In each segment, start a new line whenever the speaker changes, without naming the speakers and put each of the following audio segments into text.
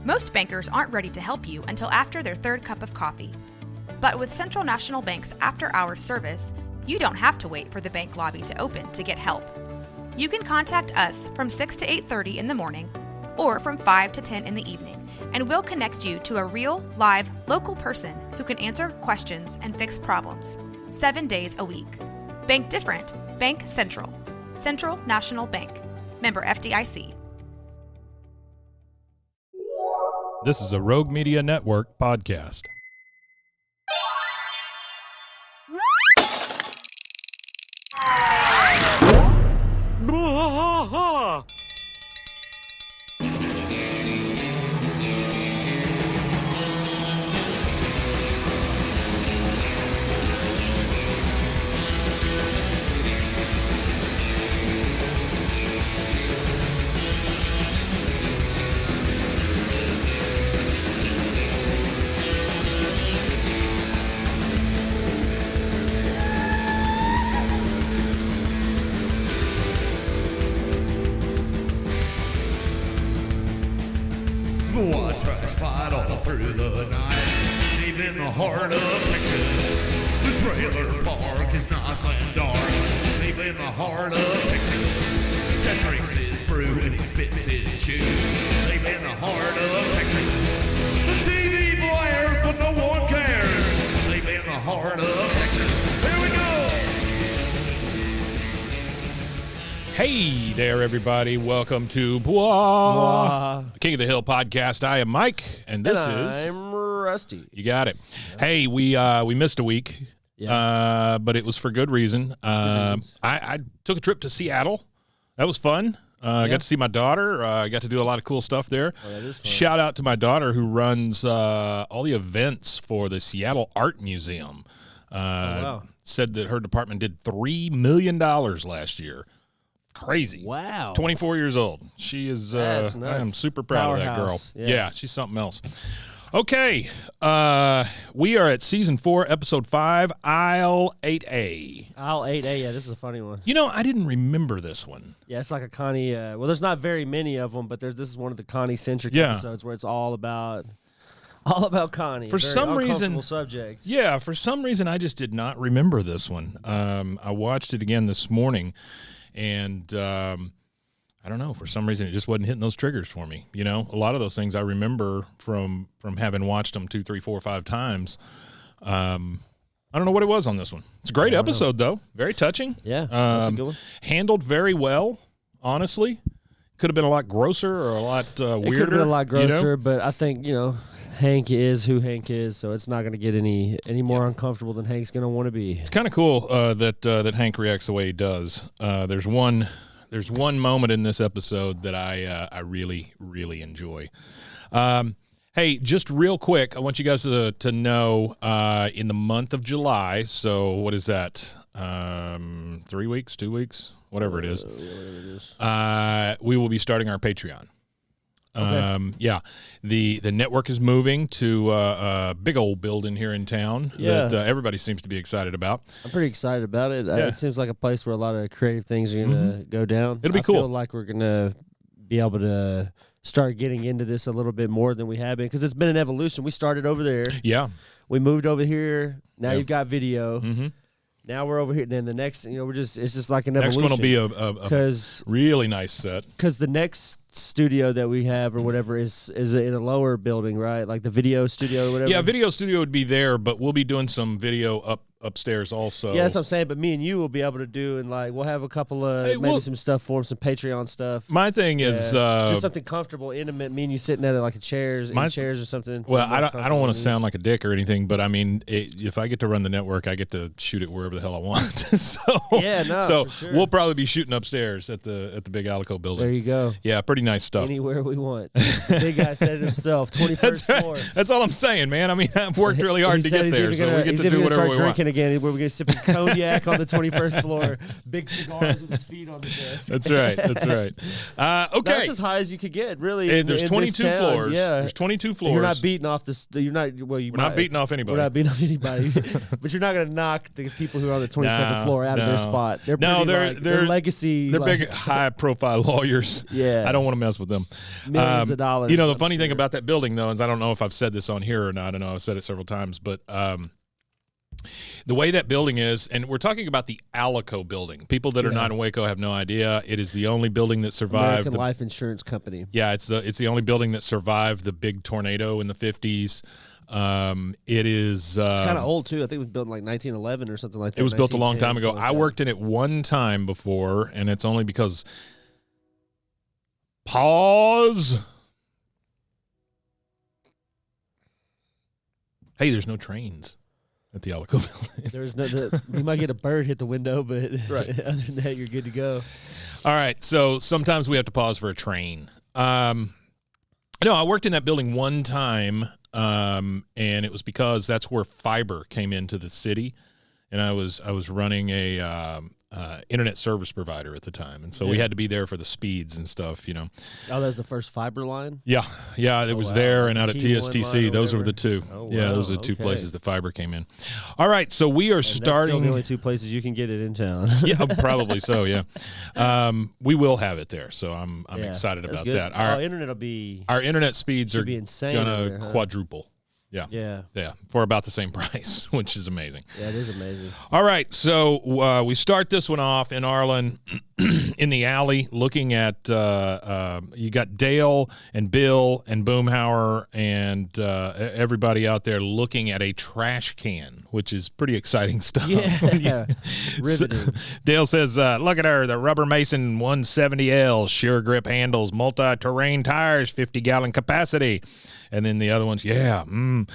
Most bankers aren't ready to help you until after their third cup of coffee. But with Central National Bank's after-hours service, you don't have to wait for the bank lobby to open to get help. You can contact us from 6 to 8:30 in the morning or from 5 to 10 in the evening, and we'll connect you to a real, live, local person who can answer questions and fix problems 7 days a week. Bank different. Bank Central. Central National Bank. Member FDIC.
This is a Rogue Media Network podcast.
Fight all through the night, deep in the heart of Texas. The trailer park is nice and dark, deep in the heart of Texas. That drinks his brew and he spits his chew, deep in the heart of Texas. The TV blares, but no one cares, deep in the heart of Texas. Here we go.
Hey there, everybody. Welcome to Blah, King of the Hill podcast. I am Mike, and this is...
I'm Rusty.
You got it. Yeah. Hey, we missed a week, but it was for good reason. I took a trip to Seattle. That was fun. I got to see my daughter. I got to do a lot of cool stuff there.
Oh, that is fun.
Shout out to my daughter who runs all the events for the Seattle Art Museum.
Wow.
Said that her department did $3 million last year. Crazy.
Wow.
24 years old. She is,
That's nuts.
I am super proud of that girl.
Powerhouse.
Yeah, she's something else. Okay. We are at season 4, episode 5, Aisle 8A.
Aisle 8A, yeah, this is a funny one.
You know, I didn't remember this one.
Yeah, it's like a Connie, well, there's not very many of them, but this is one of the Connie-centric episodes where it's all about Connie.
For some reason,
subject.
Yeah, for some reason, I just did not remember this one. I watched it again this morning, and I don't know, for some reason it just wasn't hitting those triggers for me. You know, a lot of those things I remember from having watched them 2, 3, 4, 5 times. I don't know what it was on this one. It's a great episode, though. Very touching.
Yeah, that's a good one.
Handled very well, honestly. Could have been a lot grosser or a lot weirder.
It could have been a lot grosser,
you know?
but I think, Hank is who Hank is, so it's not going to get any more uncomfortable than Hank's going to want to be.
It's kind of cool that Hank reacts the way he does. There's one moment in this episode that I really, really enjoy. Hey, just real quick, I want you guys to know in the month of July, so what is that? 3 weeks, 2 weeks, whatever it is. We will be starting our Patreon.
Okay.
Yeah, the network is moving to a big old building here in town that everybody seems to be excited about.
I'm pretty excited about it.
Yeah.
It seems like a place where a lot of creative things are going to go down.
It'll be cool.
I feel like we're going to be able to start getting into this a little bit more than we have been, because it's been an evolution. We started over there.
Yeah.
We moved over here. Now you've got video.
Mm-hmm.
Now we're over here. Then the next, it's just like an evolution.
Next one will be a really nice set.
Because the next studio that we have or whatever is in a lower building, right? Like the video studio or whatever.
Yeah, video studio would be there, but we'll be doing some video upstairs also.
Yeah, that's what I'm saying. But me and you will be able to do, and like we'll have a couple of some stuff for some Patreon stuff.
My thing is
just something comfortable, intimate. Me and you sitting at like a chairs or something.
Well, I don't want to sound like a dick or anything, but I mean, if I get to run the network, I get to shoot it wherever the hell I want. So
for sure.
We'll probably be shooting upstairs at the Big Alico building.
There you go.
Yeah, pretty nice stuff.
Anywhere we want. The big guy said it himself. 21st floor.
That's all I'm saying, man. I mean, I've worked really hard to get there, so we get to do whatever we want.
again. Where we're going to sip cognac on the 21st floor. Big cigars with his feet on the desk.
That's right. That's right. Okay.
That's as high as you could get, really.
And there's 22 floors.
Yeah.
There's 22 floors.
You're not beating off this. You're not. Well,
We're not beating off anybody.
We're not beating off anybody. But you're not going to knock the people who are on the 27th floor out of their spot. They're legacy.
They're big, high-profile lawyers.
Yeah.
I don't want to mess with them.
Millions of dollars.
You know, the funny thing about that building, though, is I don't know if I've said this on here or not. I know I've said it several times, but the way that building is, and we're talking about the Alico building. People that are not in Waco have no idea. It is the only building that survived.
American Life Insurance Company.
Yeah, it's the only building that survived the big tornado in the 50s. It is.
It's kind of old too. I think it was built in like 1911 or something like that.
It was built a long time ago. I worked in it one time before, and it's only because. Pause. Hey, there's no trains at the Alico building.
There's no. You might get a bird hit the window, but
right.
Other than that, you're good to go.
All right. So sometimes we have to pause for a train. No, I worked in that building one time, and it was because that's where fiber came into the city, and I was running a internet service provider at the time, and so we had to be there for the speeds and stuff, you know.
Oh, that's the first fiber line?
Yeah, it was there and out at TSTC. Those were the two.
Oh,
yeah,
wow.
those are the two places the fiber came in. All right, so we are starting.
That's still the only two places you can get it in town.
Yeah, probably so. Yeah, we will have it there, so I'm excited about that.
Our internet will be.
Our internet speeds are
insane
gonna quadruple.
Yeah.
For about the same price, which is amazing.
Yeah, it is amazing.
All right, so we start this one off in Arlen, in the alley, looking at you got Dale and Bill and Boomhauer and everybody out there looking at a trash can, which is pretty exciting stuff.
Yeah, riveting.
So, Dale says, "Look at her, the Rubber Mason 170L, sure grip handles, multi-terrain tires, 50-gallon capacity." And then the other ones, Hank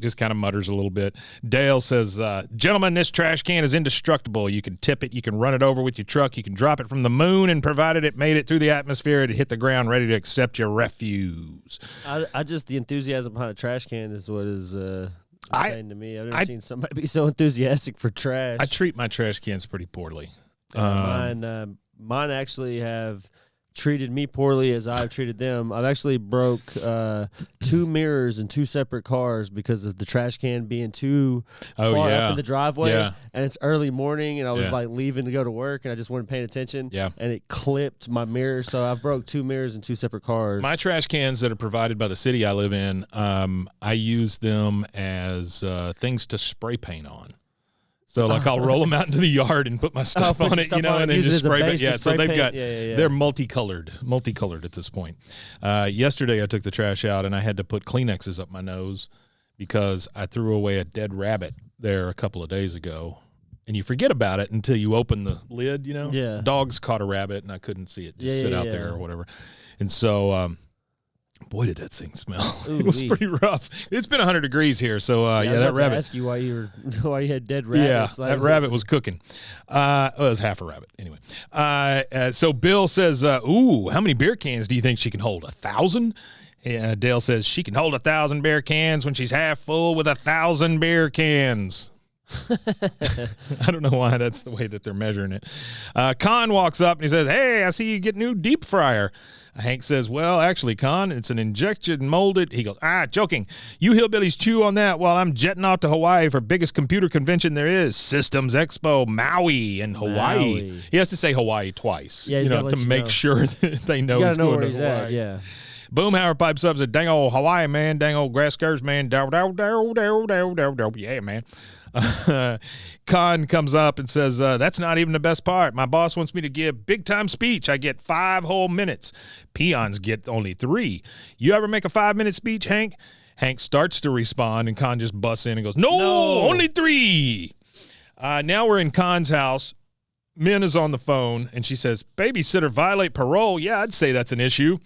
just kind of mutters a little bit. Dale says, "Gentlemen, this trash can is indestructible. You can tip it, you can run it over with your truck, you can drop it from the moon, and provided it made it through the atmosphere, it hit the ground ready to accept your refuse."
I just, the enthusiasm behind a trash can is what is insane to me. I've never seen somebody be so enthusiastic for trash.
I treat my trash cans pretty poorly.
Mine actually have treated me poorly as I've treated them. I've actually broke 2 mirrors in 2 separate cars because of the trash can being too far up in the driveway.
Yeah.
And it's early morning, and I was like leaving to go to work, and I just wasn't paying attention.
Yeah.
And it clipped my mirror, so I broke 2 mirrors in 2 separate cars.
My trash cans that are provided by the city I live in, I use them as things to spray paint on. So, like, I'll roll them out into the yard and put my stuff on it, you know, and then just spray paint. Yeah, so they've got, they're multicolored at this point. Yesterday, I took the trash out, and I had to put Kleenexes up my nose because I threw away a dead rabbit there a couple of days ago. And you forget about it until you open the lid, you know?
Yeah.
Dogs caught a rabbit, and I couldn't see it just sit out there or whatever. And so, boy, did that thing smell. It was pretty rough. It's been 100 degrees here, so that rabbit.
I ask you why you had dead rabbits.
Yeah, that rabbit was cooking. It was half a rabbit anyway. So Bill says, "Ooh, how many beer cans do you think she can hold? 1,000?" Dale says she can hold 1,000 beer cans when she's half full with 1,000 beer cans. I don't know why that's the way that they're measuring it. Con walks up and he says, "Hey, I see you get new deep fryer." Hank says, "Well, actually, Con, it's an injection molded." He goes, "Joking. You hillbillies chew on that while I'm jetting off to Hawaii for biggest computer convention there is, Systems Expo, Maui in Hawaii." He has to say Hawaii twice, to make sure that they know he's going to Hawaii.
At, yeah.
Boomhauer pipes up and says, "Dang old Hawaii, man. Dang old grass skirts, man. Dow. Yeah, man." Con comes up and says, "That's not even the best part. My boss wants me to give big-time speech. I get 5 whole minutes. Peons get only 3. You ever make a 5-minute speech, Hank?" Hank starts to respond, and Con just busts in and goes, No, only 3. Now we're in Con's house. Min is on the phone, and she says, "Babysitter violate parole? Yeah, I'd say that's an issue.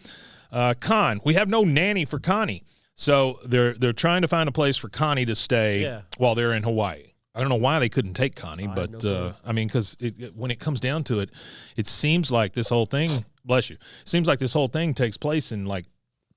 Con, we have no nanny for Connie." So they're trying to find a place for Connie to stay while they're in Hawaii. I don't know why they couldn't take Connie, but I mean, because when it comes down to it, it seems like this whole thing, bless you, seems like this whole thing takes place in like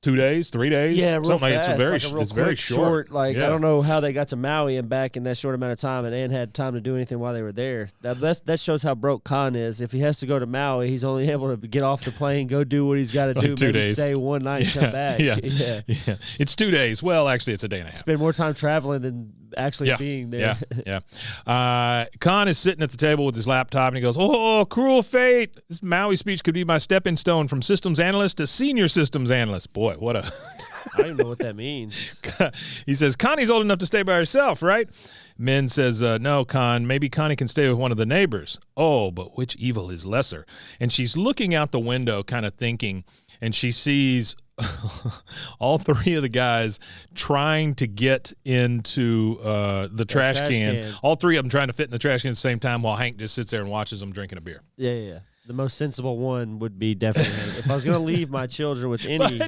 2 days, 3 days.
Yeah, real
something
fast.
Like
Like a real
it's very
quick,
short.
Like
Yeah.
I don't know how they got to Maui and back in that short amount of time, and ain't had time to do anything while they were there. That shows how broke Con is. If he has to go to Maui, he's only able to get off the plane, go do what he's got to do,
2
maybe
days.
stay one night, and come back.
Yeah.
yeah.
Yeah, it's 2 days. Well, actually, it's a day and a half.
Spend more time traveling than actually being there.
Yeah. Con is sitting at the table with his laptop, and he goes, "Oh, cruel fate! This Maui speech could be my stepping stone from systems analyst to senior systems analyst." Boy, what a
I don't even know what that means.
He says, "Connie's old enough to stay by herself, right?" Min says, "No, Con, maybe Connie can stay with one of the neighbors." "Oh, but which evil is lesser?" And she's looking out the window kind of thinking, and she sees all three of the guys trying to get into the trash can. All three of them trying to fit in the trash can at the same time while Hank just sits there and watches them drinking a beer.
Yeah. The most sensible one would be definitely Hank. If I was going to leave my children with any...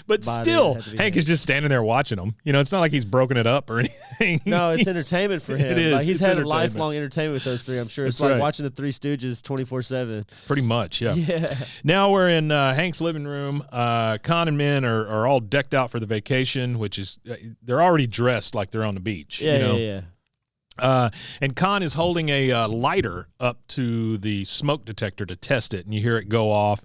But still, Hank is just standing there watching them. You know, it's not like he's broken it up or anything.
No, it's entertainment for him.
It is.
Like, he's
it's
had a lifelong entertainment with those three, I'm sure. It's like watching the Three Stooges 24/7.
Pretty much, yeah.
Yeah.
Now we're in Hank's living room. Con and Min are all decked out for the vacation, which is they're already dressed like they're on the beach.
Yeah,
you know? And Con is holding a lighter up to the smoke detector to test it, and you hear it go off.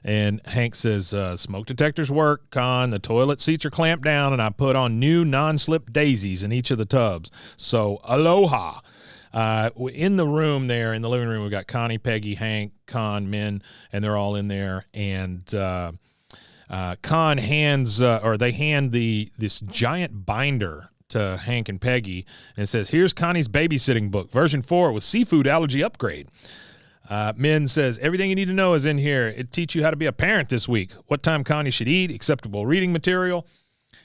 And Hank says, "Smoke detectors work, Con. The toilet seats are clamped down, and I put on new non-slip daisies in each of the tubs. So, aloha." In the room there, in the living room, we've got Connie, Peggy, Hank, Con, Min, and they're all in there. And Con hands, or they hand this giant binder to Hank and Peggy, and it says, "Here's Connie's babysitting book, version 4 with seafood allergy upgrade." Min says, "Everything you need to know is in here. It teach you how to be a parent this week. What time Connie should eat, acceptable reading material."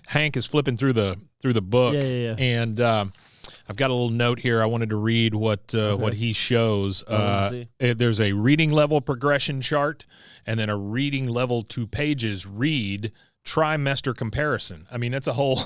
Hank is flipping through the book, and I've got a little note here. I wanted to read what he shows. There's a reading level progression chart, and then a reading level 2 pages read trimester comparison. I mean, that's a whole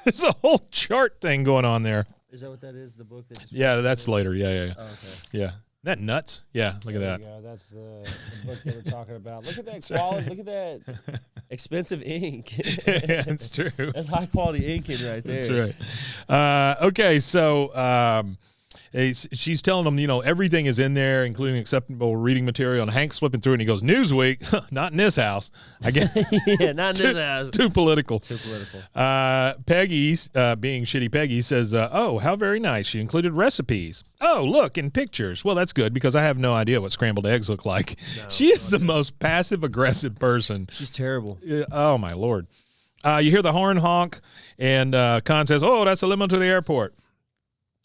there's a whole chart thing going on there.
Is that what that is? The book?
That's later. Yeah.
Oh, okay.
Yeah. Isn't that nuts? Yeah, look at that.
There you go. That's the book they were talking about. Look at that quality. Look at that expensive ink.
Yeah, it's true.
That's high quality inking right there.
That's right. Okay, so she's telling them, everything is in there, including acceptable reading material. And Hank's flipping through, and he goes, "Newsweek, not in this house." I guess.
Yeah, not in this house.
Too political.
Too political.
Peggy, being shitty Peggy, says, "Oh, how very nice. She included recipes. Oh, look, in pictures. Well, that's good because I have no idea what scrambled eggs look like." No, she is the most passive-aggressive person.
She's terrible.
Oh, my Lord. You hear the horn honk, and Con says, "Oh, that's a limo to the airport."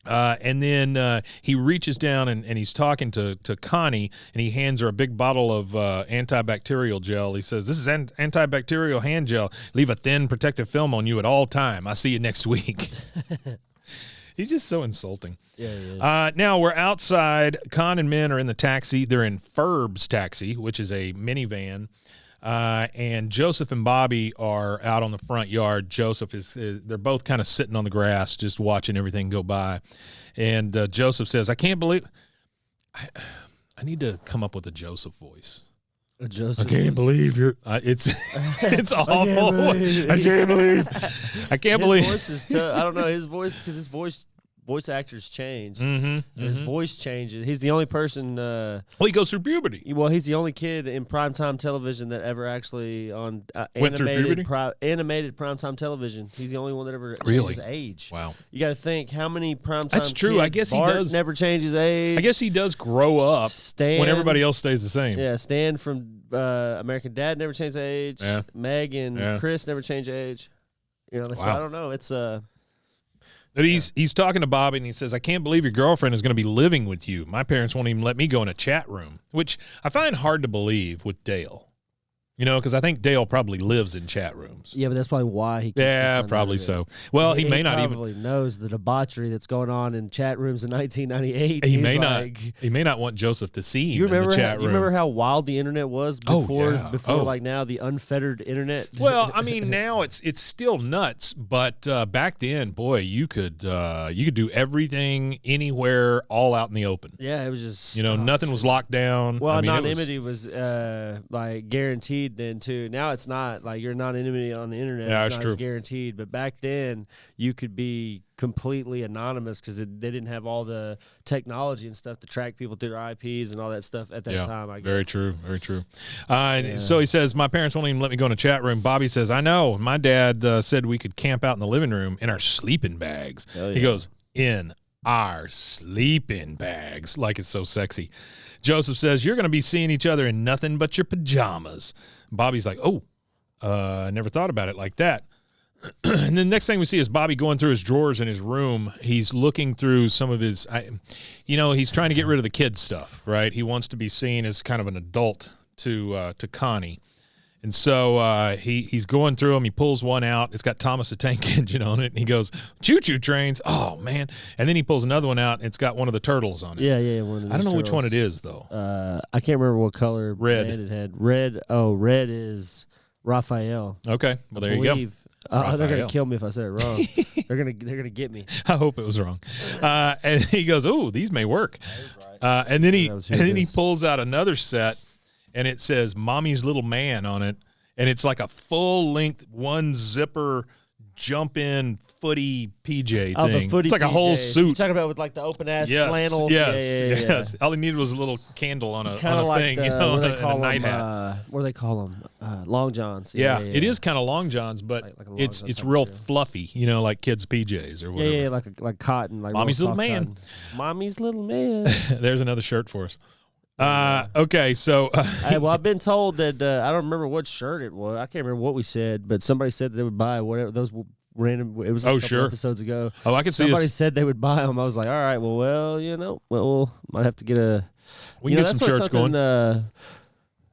And then he reaches down and he's talking to Connie, and he hands her a big bottle of antibacterial gel. He says, "This is antibacterial hand gel. Leave a thin protective film on you at all time. I'll see you next week." He's just so insulting.
Yeah, he is.
Now we're outside. Con and Min are in the taxi. They're in Ferb's taxi, which is a minivan. And Joseph and Bobby are out on the front yard. Joseph they're both kind of sitting on the grass, just watching everything go by. And Joseph says, "I can't believe I need to come up with a Joseph voice."
A Joseph
I can't believe you're it's awful. I can't believe
his voice is tough. I don't know his voice, because his voice actors changed. His voice changes. He's the only person.
Well, he goes through puberty.
Well, he's the only kid in primetime television that ever actually on
went through puberty?
Animated primetime television. He's the only one that ever
Really?
changes age.
Wow.
You got to think how many primetime.
That's true.
Kids,
I guess
Bart
he does
never changes age.
I guess he does grow up when everybody else stays the same.
Yeah, Stan from American Dad never changed age.
Yeah.
Meg and Chris never changed age. So I don't know. It's
But he's talking to Bobby, and he says, "I can't believe your girlfriend is going to be living with you. My parents won't even let me go in a chat room," which I find hard to believe with Dale. Because I think Dale probably lives in chat rooms.
Yeah, but that's probably why he keeps his son
probably
out of it.
so. Well, he may not even
probably knows the debauchery that's going on in chat rooms in 1998.
He may not want Joseph to see him in the chat room.
You remember how wild the internet was before like now, the unfettered internet?
Well, I mean, now it's still nuts, but back then, boy, you could do everything anywhere, all out in the open.
Yeah, it was just
nothing was locked down.
Well, anonymity was like guaranteed guaranteed then too. Now it's not like your anonymity on the internet.
Yeah,
is
that's
not
true.
as guaranteed. But back then, you could be completely anonymous because they didn't have all the technology and stuff to track people through their IPs and all that stuff at that time. I guess.
Very true. Very true. So he says, my parents won't even let me go in the chat room. Bobby says, I know. My dad said we could camp out in the living room in our sleeping bags.
Hell
He
yeah.
goes, in our sleeping bags, like it's so sexy. Joseph says, you're going to be seeing each other in nothing but your pajamas. Bobby's like, oh, I never thought about it like that. And then next thing we see is Bobby going through his drawers in his room. He's looking through some of his, he's trying to get rid of the kid stuff, right? He wants to be seen as kind of an adult to Connie. And so he's going through them. He pulls one out. It's got Thomas the Tank Engine on it. And he goes, choo-choo trains. Oh, man. And then he pulls another one out, and it's got one of the turtles on it.
Yeah. One of
I don't know which
turtles.
one it is, though.
I can't remember what color
Red.
band it had. Red. Oh, red is Raphael.
Okay. Well, there
I
you go.
believe. They're
Raphael.
gonna kill me if I said it wrong. they're gonna get me.
I hope it was wrong. And he goes, "Oh, these may work." And then he pulls out another set, and it says "Mommy's Little Man" on it, and it's like a full length one zipper jump in footy PJ thing.
Oh, the footy
it's like a whole
PJs.
suit.
You're talking about with like the open ass flannel.
Yes.
Yeah.
All he needed was a little candle on a
Kind of like
thing,
the,
and
what they call
a night
them.
hat.
What do they call them? Long johns.
Yeah, it is kind of long johns, but
Like a long
it's
john type
real
material.
fluffy, like kids' PJs or whatever.
Yeah, like cotton. Like
Mommy's
real
little
soft
man.
cotton. Mommy's little man.
There's another shirt for us. Okay, so
Well, I've been told that I don't remember what shirt it was. I can't remember what we said, but somebody said that they would buy whatever those random. It was like a couple
sure.
episodes ago.
Oh, I can see
Somebody
us.
said they would buy them. I was like, all right, well, might have to get a.
We can get some shirts going.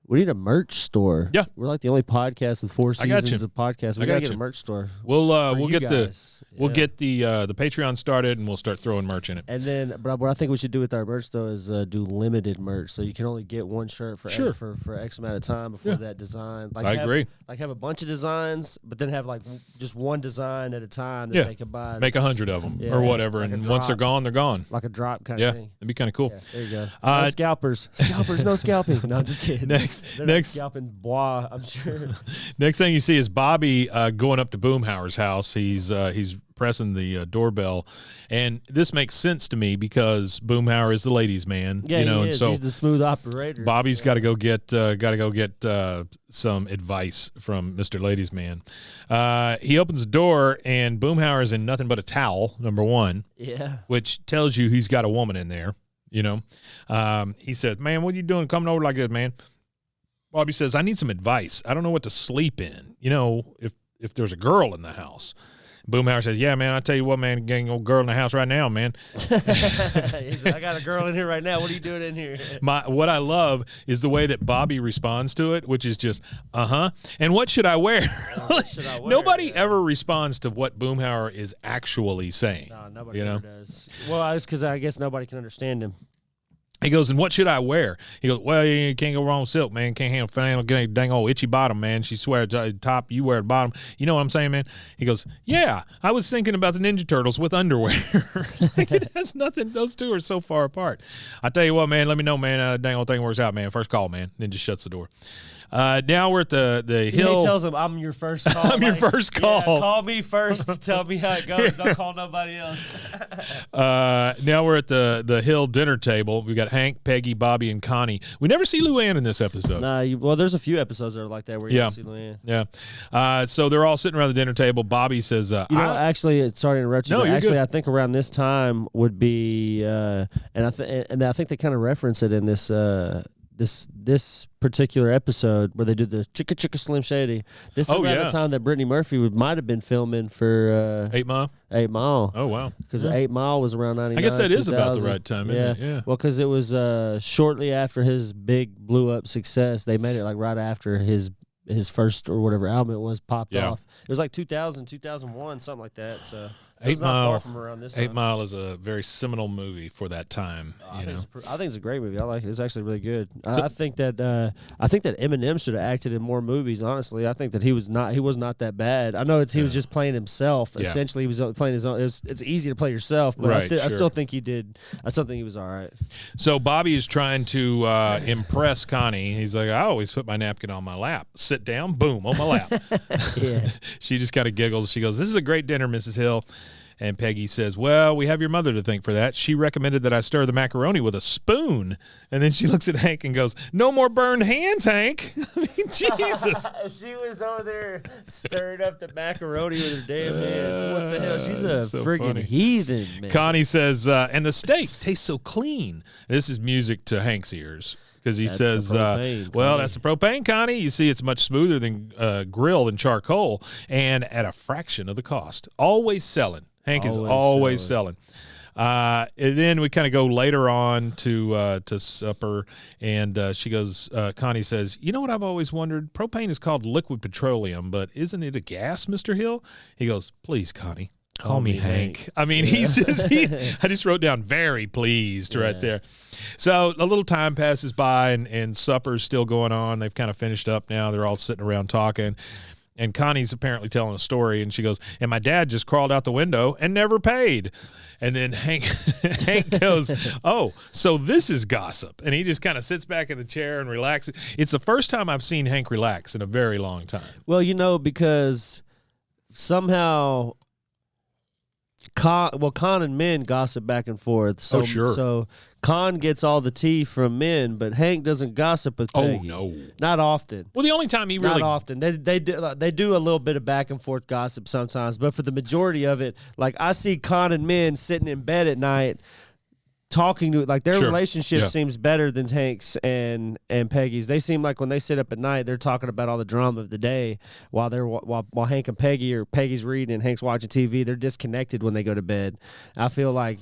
We need a merch store.
Yeah.
We're like the only podcast with 4
I got
seasons
you.
of podcasts. We
I
gotta
got
get
you.
a merch store.
We'll
you
get
guys.
we'll
Yeah.
get the Patreon started, and we'll start throwing merch in it.
And then, but what I think we should do with our merch though is do limited merch, so you can only get one shirt for
Sure.
for X amount of time before
Yeah.
that design. Like
I agree.
Like have a bunch of designs, but then have like just one design at a time that
Yeah.
they can buy.
Make
that's
100 of them
Yeah,
or whatever,
like a
and once they're
drop.
gone, they're gone.
like a drop kind
Yeah,
of thing.
that'd be kind of cool.
Yeah, there you go.
Uh,
No scalpers, no scalping. No, I'm just kidding.
Next-
They're not
next-
scalping bois. I'm sure.
Next thing you see is Bobby going up to Boomhauer's house. He's pressing the doorbell, and this makes sense to me because Boomhauer is the ladies' man.
Yeah,
you know,
he
and
is.
so
He's the smooth operator.
Bobby's got to go get some advice from Mr. Ladies Man. He opens the door, and Boomhauer is in nothing but a towel. Number one,
Yeah.
which tells you he's got a woman in there. He said, "Man, what are you doing coming over like this, man?" Bobby says, "I need some advice. I don't know what to sleep in. If there's a girl in the house." Boomhauer says, "Yeah, man, I tell you what, man, gang old girl in the house right now, man."
He's like, I got a girl in here right now. What are you doing in here?
What I love is the way that Bobby responds to it, which is just, and what should I wear?
What should I wear?
Nobody
Yeah.
ever responds to what Boomhauer is actually saying.
No, nobody
you know?
ever does. Well, it's because I guess nobody can understand him.
He goes, "And what should I wear?" He goes, "Well, you can't go wrong with silk, man. Can't handle flannel, dang old itchy bottom, man. She swears top, you wear the bottom. You know what I'm saying, man?" He goes, "Yeah, I was thinking about the Ninja Turtles with underwear." Like, it has nothing. Those two are so far apart. I tell you what, man. Let me know, man. Dang old thing works out, man. First call, man. Then just shuts the door. Now we're at the hill.
He tells him, "I'm your first call.
I'm your first call."
Yeah, call me first. Tell me how it goes. Don't call nobody else."
Now we're at the hill dinner table. We got Hank, Peggy, Bobby, and Connie. We never see Luann in this episode.
Well, there's a few episodes that are like that where you
Yeah.
don't see Luann.
Yeah. So they're all sitting around the dinner table. Bobby says,
Actually, sorry to interrupt you.
No,
but
you're
actually,
good.
I think around this time would be, and I think they kind of reference it in this this particular episode where they do the Chicka Chicka Slim Shady. This is around the time that Brittany Murphy might have been filming for
8 Mile.
8 Mile.
Oh, wow.
Because 8 Mile was around 99.
I guess that is about the
2000.
right time, isn't it? Yeah.
Well, because it was shortly after his big blew up success. They made it like right after his first or whatever album it was popped
Yeah.
off. It was like 2000, 2001, something like that. So
8
not far
Mile.
from around this
8
time.
Mile is a very seminal movie for that time.
I think it's a great movie. I like it. It's actually really good. I think that Eminem should have acted in more movies. Honestly, I think that he was not that bad. I know he was just playing himself.
Yeah.
Essentially, he was playing his own. It's easy to play yourself, but
Right,
I
sure.
still think he did. I still think he was all right.
So Bobby is trying to impress Connie. He's like, I always put my napkin on my lap. Sit down, boom, on my lap.
Yeah.
She just kind of giggles. She goes, this is a great dinner, Mrs. Hill. And Peggy says, well, we have your mother to thank for that. She recommended that I stir the macaroni with a spoon. And then she looks at Hank and goes, no more burned hands, Hank. I mean, Jesus.
She was over there stirring up the macaroni with her damn hands. What the hell? She's a
so
friggin'
funny.
heathen, man.
Connie says, and the steak tastes so clean. This is music to Hank's ears. Because he
That's
says,
the propane,
well,
Connie.
that's the propane, Connie. You see, it's much smoother than grilled and charcoal and at a fraction of the cost. Always selling. Hank is always selling. And then we kind of go later on to supper, and she goes, Connie says, you know what I've always wondered? Propane is called liquid petroleum, but isn't it a gas, Mr. Hill? He goes, please, Connie. Call me Hank. I mean, he's just, I just wrote down very pleased right there. So a little time passes by and supper's still going on. They've kind of finished up now. They're all sitting around talking. And Connie's apparently telling a story, and she goes, and my dad just crawled out the window and never paid. And then Hank goes, oh, so this is gossip. And he just kind of sits back in the chair and relaxes. It's the first time I've seen Hank relax in a very long time.
Well, because somehow Con and Min gossip back and forth. So,
sure.
So Con gets all the tea from Min, but Hank doesn't gossip with Peggy.
Oh, no.
Not often.
Well, the only time he really...
Not often. They do a little bit of back and forth gossip sometimes, but for the majority of it, like I see Con and Min sitting in bed at night talking to like their relationship seems better than Hank's and Peggy's. They seem like when they sit up at night, they're talking about all the drama of the day while Hank and Peggy or Peggy's reading and Hank's watching TV. They're disconnected when they go to bed. I feel like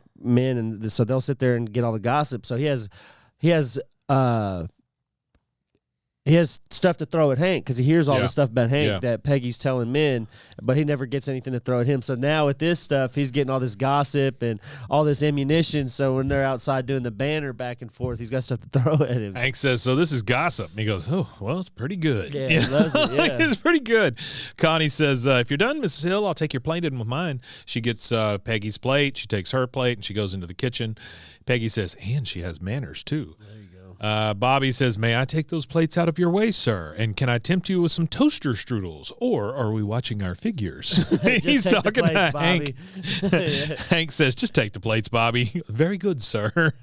so they'll sit there and get all the gossip. So he has stuff to throw at Hank because he hears all the stuff about Hank that Peggy's telling Min, but he never gets anything to throw at him. So now with this stuff, he's getting all this gossip and all this ammunition. So when they're outside doing the banner back and forth, he's got stuff to throw at him.
Hank says, so this is gossip. And he goes, oh, well, it's pretty good.
Yeah, he loves it, yeah.
It's pretty good. Connie says, if you're done, Mrs. Hill, I'll take your plate in with mine. She gets Peggy's plate. She takes her plate, and she goes into the kitchen. Peggy says, and she has manners, too. Bobby says, may I take those plates out of your way, sir? And can I tempt you with some toaster strudels? Or are we watching our figures? He's talking to Hank. Hank says, just take the plates, Bobby. Very good, sir.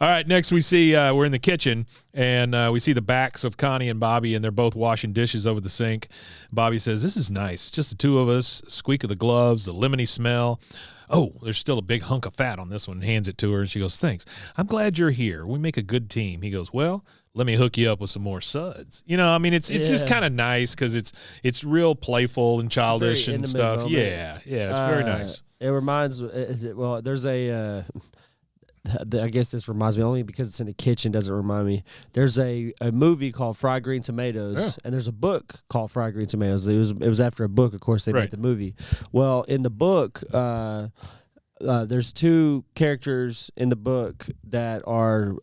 All right, next we see we're in the kitchen, and we see the backs of Connie and Bobby, and they're both washing dishes over the sink. Bobby says, this is nice. Just the two of us, squeak of the gloves, the lemony smell. Oh, there's still a big hunk of fat on this one. Hands it to her, and she goes, thanks. I'm glad you're here. We make a good team. He goes, well, let me hook you up with some more suds. You know, I mean, it's just kind of nice because it's real playful and childish and stuff.
Moment.
Yeah, it's very nice.
It reminds, well, there's I guess this reminds me only because it's in the kitchen doesn't remind me. There's a movie called Fried Green Tomatoes, and there's a book called Fried Green Tomatoes. It was after a book, of course, they made the movie. Well, in the book, there's two characters in the book that are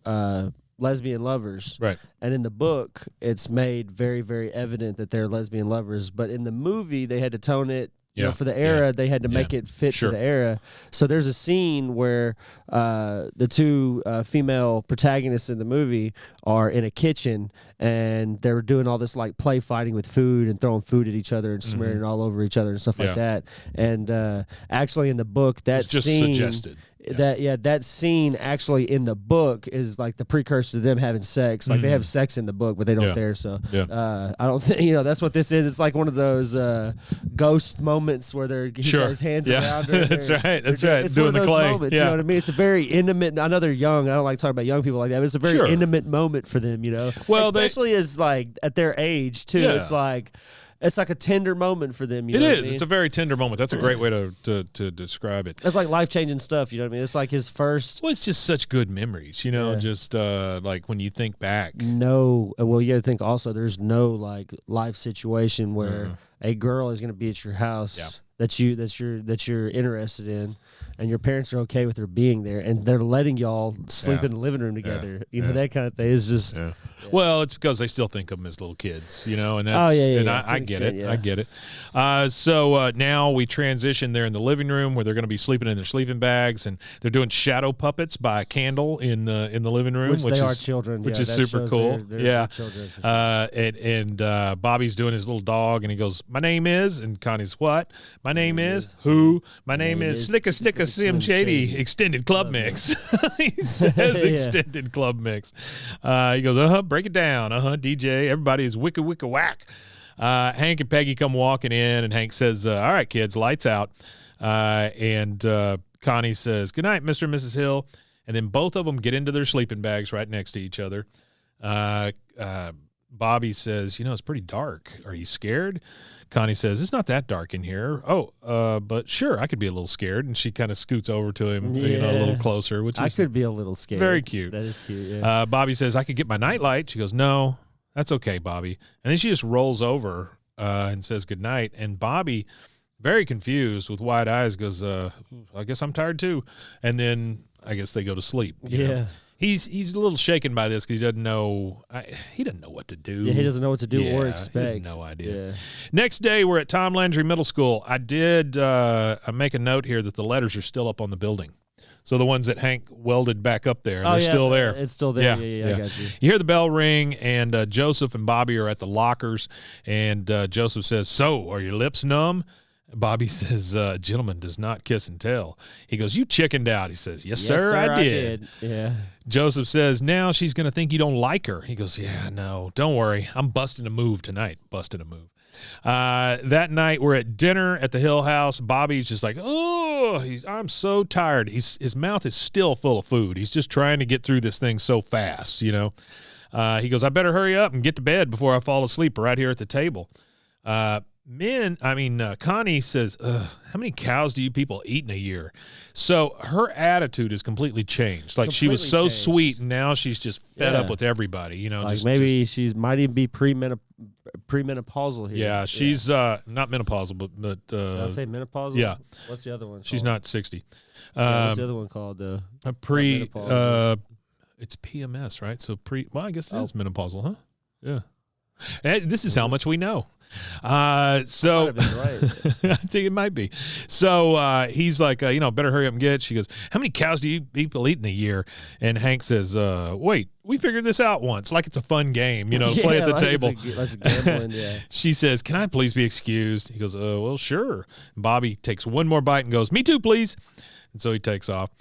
lesbian lovers. Right. And in the book, it's made very, very evident that they're lesbian lovers. But in the movie, they had to tone it. You know, for the era, they had to make it fit to the era. So there's a scene where the two female protagonists in the movie are in a kitchen, and they're doing all this like play fighting with food and throwing food at each other and smearing it all over each other and stuff like that. And actually, in the book, that
just
scene
suggested.
That scene actually in the book is like the precursor to them having sex. Like they have sex in the book, but they don't there. So I don't think that's what this is. It's like one of those ghost moments where he's got his hands around her.
That's right.
It's
doing
one of those
the clay.
moments. You know what I mean? It's a very intimate. I know they're young. I don't like talking about young people like that. But it's a very intimate moment for them. You know, especially as like at their age too. It's like. It's like a tender moment for them. You know what I mean?
It's a very tender moment. That's a great way to describe it.
It's like life-changing stuff. You know what I mean? It's like his first.
Well, it's just such good memories. You know, just like when you think back.
No, well, you got to think also. There's no like life situation where a girl is going to be at your house that you're interested in, and your parents are okay with her being there, and they're letting y'all sleep in the living room together. You know, that kind of thing is just.
Yeah. Well, it's because they still think of them as little kids, you know, and that's I get it. I get it. So now we transition. They're in the living room where they're going to be sleeping in their sleeping bags, and they're doing shadow puppets by a candle in the living room, which
are children,
which is super cool.
They're children. For sure.
And Bobby's doing his little dog, and he goes, "My name is," and Connie's, "What? My name is who? My name is Slicka Sticka Sim Shady Extended Club Mix." He says Extended Club Mix. He goes, break it down. DJ. Everybody is wicka wicka whack. Hank and Peggy come walking in, and Hank says, all right, kids, lights out. And Connie says, good night, Mr. and Mrs. Hill. And then both of them get into their sleeping bags right next to each other. Bobby says, it's pretty dark. Are you scared? Connie says, it's not that dark in here. But sure, I could be a little scared. And she kind of scoots over to him, a little closer, which is
I could be a little scared.
Very cute.
That is cute, yeah.
Bobby says, I could get my nightlight. She goes, no, that's okay, Bobby. And then she just rolls over and says goodnight. And Bobby, very confused with wide eyes, goes, I guess I'm tired too. And then I guess they go to sleep. You know? He's a little shaken by this because he doesn't know. He doesn't know what to do.
Yeah, he doesn't know what to do or expect.
He has no idea. Yeah. Next day, we're at Tom Landry Middle School. I did make a note here that the letters are still up on the building. So the ones that Hank welded back up there, they're still there.
It's still there. Yeah, I got you.
You hear the bell ring, and Joseph and Bobby are at the lockers, and Joseph says, so, are your lips numb? Bobby says, gentleman does not kiss and tell. He goes, you chickened out. He says, yes, sir, I did.
Yeah.
Joseph says, now she's going to think you don't like her. He goes, yeah, no, don't worry. I'm busting a move tonight. Busting a move. That night, we're at dinner at the Hill House. Bobby's just like, I'm so tired. His mouth is still full of food. He's just trying to get through this thing so fast, He goes, I better hurry up and get to bed before I fall asleep right here at the table. Connie says, how many cows do you people eat in a year? So her attitude is completely changed. Like she was so sweet, and now she's just fed up with everybody.
Like maybe she's might even be premenopausal here.
Yeah, she's not menopausal, but
did I say menopausal?
Yeah.
What's the other one?
She's not 60.
What's the other one called?
It's PMS, right? So I guess it is menopausal, huh? Yeah. This is how much we know. So
right.
I think it might be. So he's like, better hurry up and get it. She goes, how many cows do you people eat in a year? And Hank says, wait, we figured this out once, like it's a fun game, play at the table.
That's gambling, yeah.
She says, can I please be excused? He goes, well, sure. And Bobby takes one more bite and goes, me too, please. And so he takes off.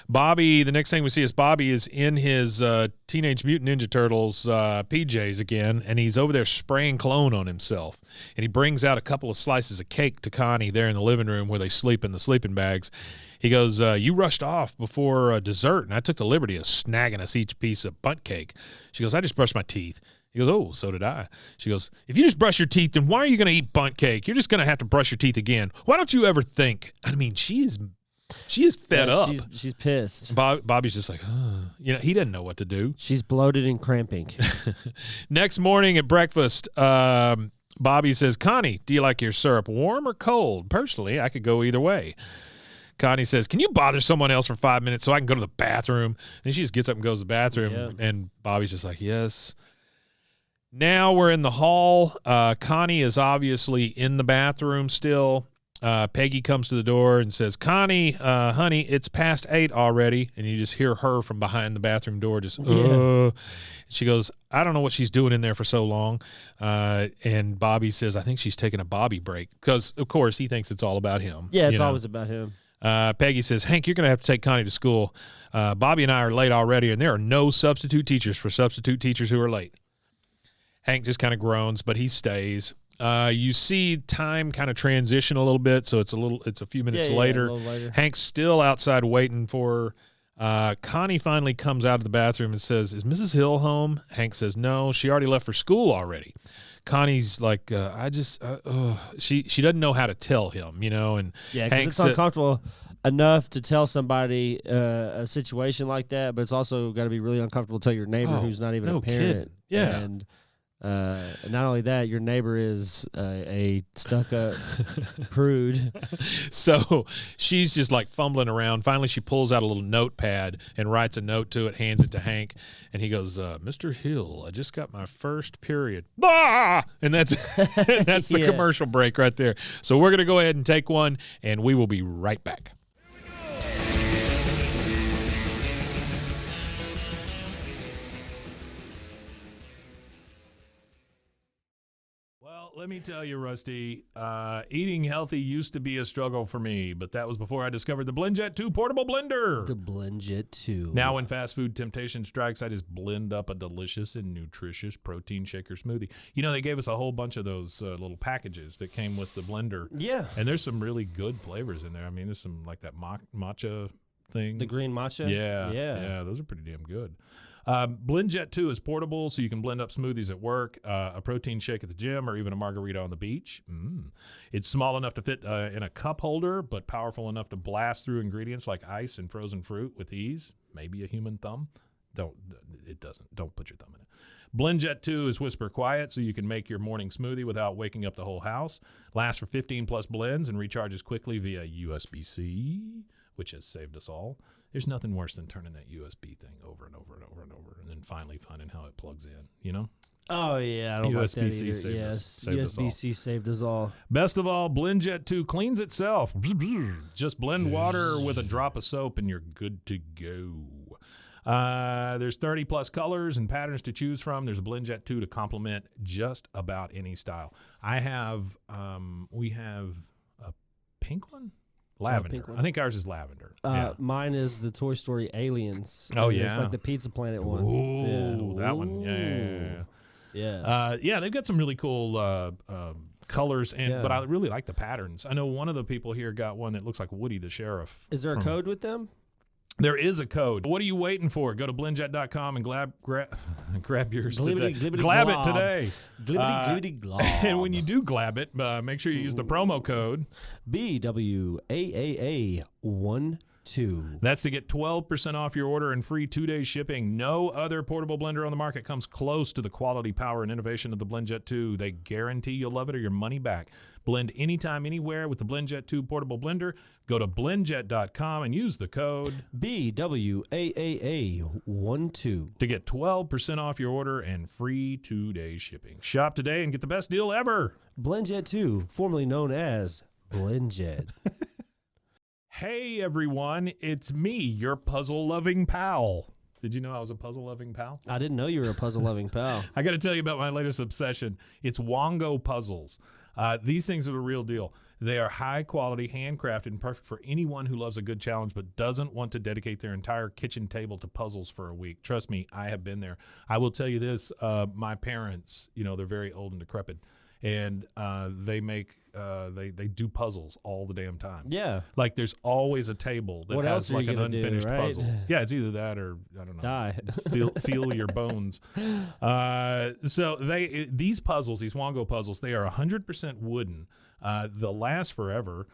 The next thing we see is Bobby is in his Teenage Mutant Ninja Turtles PJs again, and he's over there spraying cologne on himself. And he brings out a couple of slices of cake to Connie there in the living room where they sleep in the sleeping bags. He goes, you rushed off before dessert, and I took the liberty of snagging us each piece of bundt cake. She goes, I just brushed my teeth. He goes, oh, so did I. She goes, if you just brush your teeth, then why are you going to eat bundt cake? You're just going to have to brush your teeth again. Why don't you ever think? I mean, she is fed up.
She's pissed.
Bobby's just like, he doesn't know what to do.
She's bloated and cramping.
Next morning at breakfast, Bobby says, Connie, do you like your syrup warm or cold? Personally, I could go either way. Connie says, can you bother someone else for 5 minutes so I can go to the bathroom? And she just gets up and goes to the bathroom, and Bobby's just like, yes. Now we're in the hall. Connie is obviously in the bathroom still. Peggy comes to the door and says, Connie, honey, it's past 8 already. And you just hear her from behind the bathroom door just, She goes, I don't know what she's doing in there for so long. And Bobby says, I think she's taking a Bobby break. Because, of course, he thinks it's all about him.
Yeah, it's always about him.
Peggy says, Hank, you're going to have to take Connie to school. Bobby and I are late already, and there are no substitute teachers for substitute teachers who are late. Hank just kind of groans, but he stays. You see time kind of transition a little bit, so it's a few minutes later.
A little later.
Hank's still outside waiting for her. Connie finally comes out of the bathroom and says, is Mrs. Hill home? Hank says, no, she already left for school already. Connie's like, she doesn't know how to tell him, and
Hank it's uncomfortable enough to tell somebody a situation like that, but it's also got to be really uncomfortable to tell your neighbor who's not even a parent.
Kid. Yeah.
And Not only that, your neighbor is a stuck-up prude.
So she's just like fumbling around. Finally, she pulls out a little notepad and writes a note to it, hands it to Hank, and he goes, Mr. Hill, I just got my first period. Bah! And that's that's the commercial break right there. So we're going to go ahead and take one, and we will be right back. Let me tell you, Rusty, eating healthy used to be a struggle for me, but that was before I discovered the BlendJet 2 portable blender.
The BlendJet 2.
Now when fast food temptation strikes, I just blend up a delicious and nutritious protein shaker smoothie. You know, they gave us a whole bunch of those little packages that came with the blender.
Yeah.
And there's some really good flavors in there. I mean, there's some like that matcha thing.
The green matcha?
Yeah, those are pretty damn good. BlendJet 2 is portable, so you can blend up smoothies at work, a protein shake at the gym, or even a margarita on the beach. It's small enough to fit in a cup holder, but powerful enough to blast through ingredients like ice and frozen fruit with ease. Maybe a human thumb. Don't put your thumb in it. BlendJet 2 is whisper quiet, so you can make your morning smoothie without waking up the whole house. Lasts for 15 plus blends and recharges quickly via USB-C, which has saved us all. There's nothing worse than turning that USB thing over and over and over and over, and then finally finding how it plugs in, you know?
Oh, yeah, I don't like that either.
Saved
USB-C saved us all.
Best of all, BlendJet 2 cleans itself. Just blend water with a drop of soap, and you're good to go. There's 30-plus colors and patterns to choose from. There's a BlendJet 2 to complement just about any style. We have a pink one? Lavender.
Pink one.
I think ours is lavender.
Mine is the Toy Story Aliens.
Oh, yeah.
It's like the Pizza Planet one.
Ooh, that one. Yeah. They've got some really cool colors, but I really like the patterns. I know one of the people here got one that looks like Woody the Sheriff.
Is there a code with them?
There is a code. What are you waiting for? Go to blendjet.com and grab yours today. Glab it today.
Glibbity glob.
And when you do glab it, make sure you use the promo code
BWAAA12.
That's to get 12% off your order and free 2-day shipping. No other portable blender on the market comes close to the quality, power, and innovation of the BlendJet 2. They guarantee you'll love it or your money back. Blend anytime, anywhere with the BlendJet 2 portable blender. Go to blendjet.com and use the code
BWAAA12
to get 12% off your order and free 2-day shipping. Shop today and get the best deal ever.
BlendJet 2, formerly known as BlendJet.
Hey, everyone. It's me, your puzzle-loving pal. Did you know I was a puzzle-loving pal?
I didn't know you were a puzzle-loving pal.
I got to tell you about my latest obsession. It's Wongo puzzles. These things are the real deal. They are high quality, handcrafted, and perfect for anyone who loves a good challenge but doesn't want to dedicate their entire kitchen table to puzzles for a week. Trust me, I have been there. I will tell you this, my parents, they're very old and decrepit, and they do puzzles all the damn time.
Yeah.
Like there's always a table that has like an unfinished puzzle. Yeah, it's either that or I don't know.
Die.
Feel your bones. So these puzzles, these Wongo puzzles, they are 100% wooden. They'll last forever.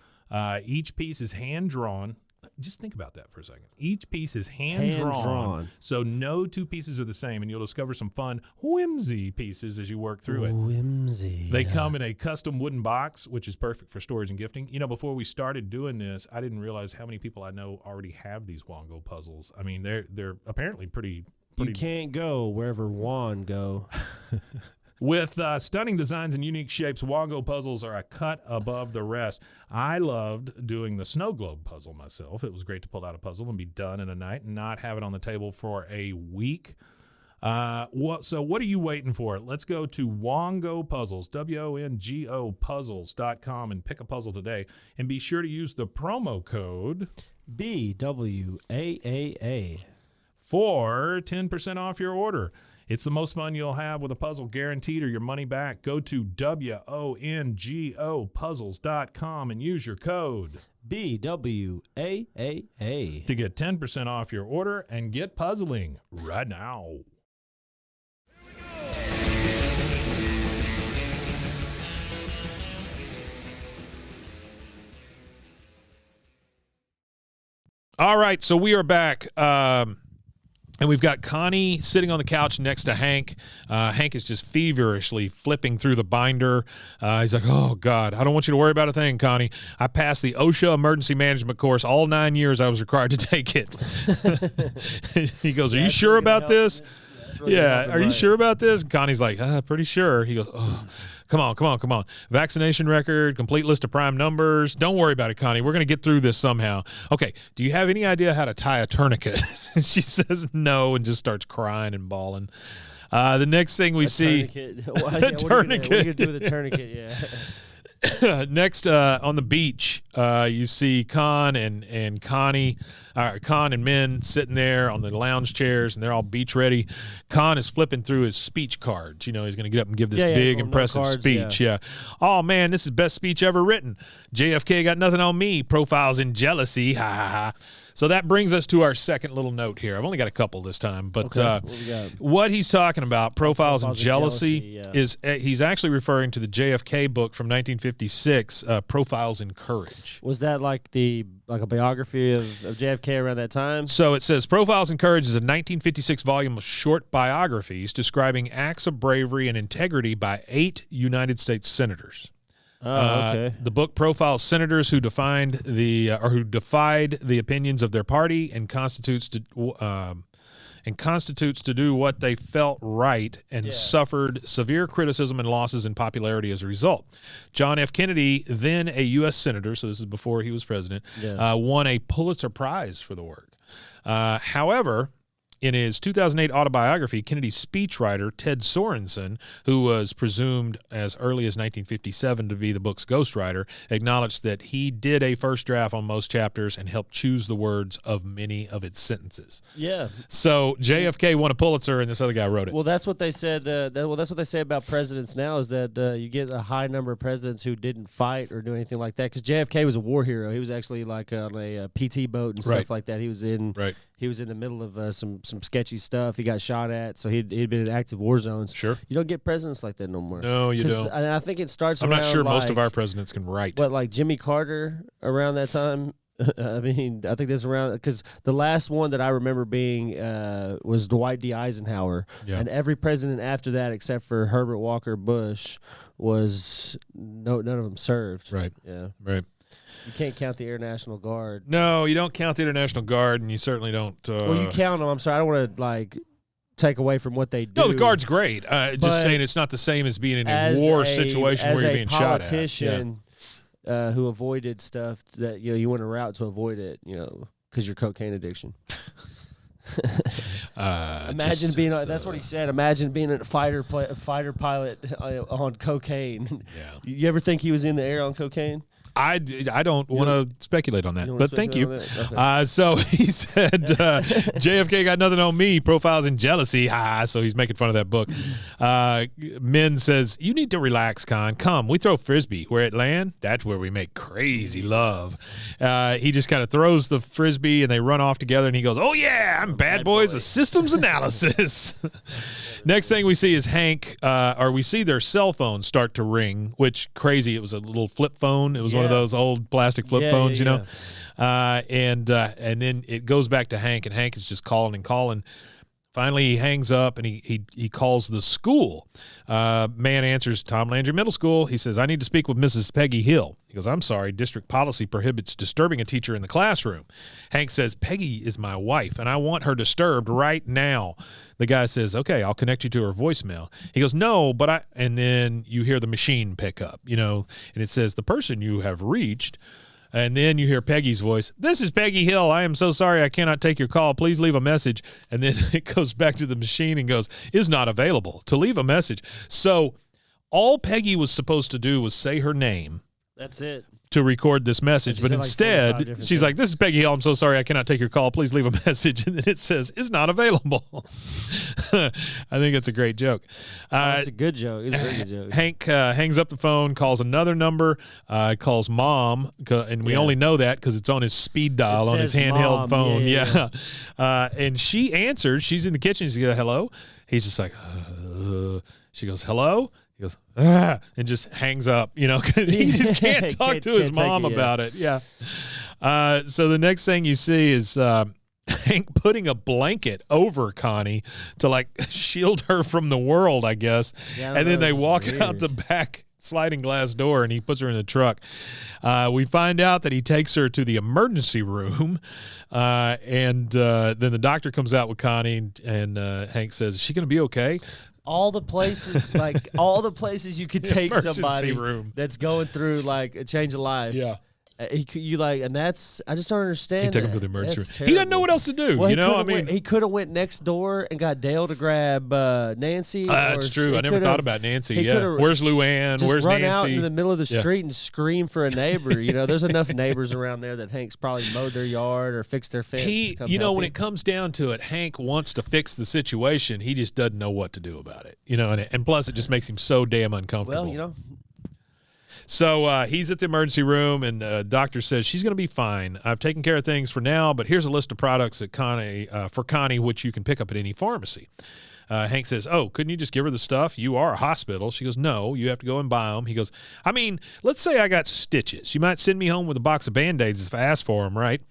Each piece is hand drawn. Just think about that for a second. Each piece is hand drawn, so no two pieces are the same, and you'll discover some fun whimsy pieces as you work through it.
Whimsy.
They come in a custom wooden box, which is perfect for storage and gifting. Before we started doing this, I didn't realize how many people I know already have these Wongo puzzles. I mean, they're apparently pretty.
You can't go wherever Juan go.
With stunning designs and unique shapes, Wongo puzzles are a cut above the rest. I loved doing the snow globe puzzle myself. It was great to pull out a puzzle and be done in a night and not have it on the table for a week. So what are you waiting for? Let's go to Wongo Puzzles, WONGO puzzles.com, and pick a puzzle today. And be sure to use the promo code
BWAAA
for 10% off your order. It's the most fun you'll have with a puzzle, guaranteed, or your money back. Go to WONGO puzzles.com and use your code
BWAAA
to get 10% off your order and get puzzling right now. All right, so we are back. And we've got Connie sitting on the couch next to Hank. Hank is just feverishly flipping through the binder. He's like, oh, God, I don't want you to worry about a thing, Connie. I passed the OSHA emergency management course. All 9 years I was required to take it. He goes, are you sure about this? Yeah, are you sure about this? And Connie's like, pretty sure. He goes, oh, come on. Vaccination record, complete list of prime numbers. Don't worry about it, Connie. We're going to get through this somehow. Okay, do you have any idea how to tie a tourniquet? She says no and just starts crying and bawling. The next thing we see.
Tourniquet.
What
are you going to do with a tourniquet? Yeah.
Next, on the beach, you see Con and Connie, Con and Min sitting there on the lounge chairs, and they're all beach ready. Con is flipping through his speech cards. You know, he's going to get up and give this big, impressive speech. Yeah. Oh, man, this is the best speech ever written. JFK got nothing on me. Profiles in jealousy. Ha, ha, ha. So that brings us to our second little note here. I've only got a couple this time, but what he's talking about, profiles and jealousy, is he's actually referring to the JFK book from 1956, Profiles in Courage.
Was that like a biography of JFK around that time?
So it says Profiles in Courage is a 1956 volume of short biographies describing acts of bravery and integrity by 8 United States senators.
Oh, okay.
The book profiles senators who defied the opinions of their party and constitutes to do what they felt right and suffered severe criticism and losses in popularity as a result. John F. Kennedy, then a U.S. senator, so this is before he was president, won a Pulitzer Prize for the work. However, in his 2008 autobiography, Kennedy's speechwriter, Ted Sorensen, who was presumed as early as 1957 to be the book's ghostwriter, acknowledged that he did a first draft on most chapters and helped choose the words of many of its sentences.
Yeah.
So JFK won a Pulitzer, and this other guy wrote it.
Well, that's what they said. That's what they say about presidents now is that you get a high number of presidents who didn't fight or do anything like that. Because JFK was a war hero. He was actually like on a PT boat and stuff like that. He was in.
Right.
He was in the middle of some sketchy stuff. He got shot at, so he'd been in active war zones.
Sure.
You don't get presidents like that no more.
No, you don't.
And I think it starts
I'm
around
not sure
like,
most of our presidents can write.
But like Jimmy Carter around that time, I mean, I think that's around because the last one that I remember being was Dwight D. Eisenhower. Yeah. And every president after that, except for Herbert Walker Bush, was none of them served.
Right.
Yeah.
Right.
You can't count the Air National Guard.
No, you don't count the International Guard, and you certainly don't.
Well, you count them. I'm sorry, I don't want to take away from what they do.
No, the Guard's great. Just saying, it's not the same as being in a war situation where you're being shot at.
As a politician who avoided stuff that you went a route to avoid it, because your cocaine addiction. Imagine being that's what he said. Imagine being a fighter pilot on cocaine. Yeah. You ever think he was in the air on cocaine?
I don't want to speculate on that, but thank you.
Okay.
So he said, JFK got nothing on me, profiles in jealousy. So he's making fun of that book. Min says, you need to relax, Con. Come, we throw Frisbee. Where it land, that's where we make crazy love. He just kind of throws the Frisbee, and they run off together, and he goes, oh, yeah, I'm bad boys of systems analysis. Next thing we see is Hank, or we see their cell phones start to ring, which crazy. It was a little flip phone. It was one of those old plastic flip phones, you know. And then it goes back to Hank, and Hank is just calling and calling. Finally, he hangs up, and he calls the school. Man answers, Tom Landry Middle School. He says, I need to speak with Mrs. Peggy Hill. He goes, I'm sorry, district policy prohibits disturbing a teacher in the classroom. Hank says, Peggy is my wife, and I want her disturbed right now. The guy says, okay, I'll connect you to her voicemail. He goes, no, but and then you hear the machine pick up, and it says, the person you have reached. And then you hear Peggy's voice. This is Peggy Hill. I am so sorry I cannot take your call. Please leave a message. And then it goes back to the machine and goes, is not available. To leave a message. So all Peggy was supposed to do was say her name.
That's it.
To record this message. But instead, she's like, this is Peggy Hill. I'm so sorry I cannot take your call. Please leave a message. And then it says, is not available. I think it's a great joke.
It's a good joke. It's a very good joke.
Hank hangs up the phone, calls another number, calls Mom, and we only know that because it's on his speed dial on his handheld phone. Yeah. And she answers. She's in the kitchen. She's like, hello? He's just like, she goes, hello? He goes, and just hangs up, because he just can't talk to his mom about it. Yeah. So the next thing you see is Hank putting a blanket over Connie to like shield her from the world, I guess.
Yeah,
And then they walk
weird.
out the back sliding glass door and he puts her in the truck. We find out that he takes her to the emergency room, and then the doctor comes out with Connie, and Hank says, "Is she going to be okay?"
All the places, like all the places you could take
Emergency
somebody
room.
that's going through like a change of life.
Yeah.
You like, and that's I just don't understand.
He took him
that.
to the emergency
That's
room. He doesn't know
terrible.
what else to do.
Well,
You know, I mean,
he could have went next door and got Dale to grab Nancy.
that's
or
true.
he
I never
could've-
thought about Nancy.
he
Yeah,
could've
where's Luann?
Just
Where's
run
Nancy?
out into the middle of the
Yeah.
street and scream for a neighbor. You know, there's enough neighbors around there that Hank's probably mowed their yard or fixed their fence.
He,
to come
you know,
help
when
him.
it comes down to it, Hank wants to fix the situation. He just doesn't know what to do about it. You know, and plus it just makes him so damn uncomfortable.
Well, you know,
So he's at the emergency room, and the doctor says she's going to be fine. I've taken care of things for now, but here's a list of products that for Connie, which you can pick up at any pharmacy. Hank says, "Oh, couldn't you just give her the stuff? You are a hospital." She goes, "No, you have to go and buy them." He goes, "I mean, let's say I got stitches. You might send me home with a box of Band-Aids if I ask for them, right?"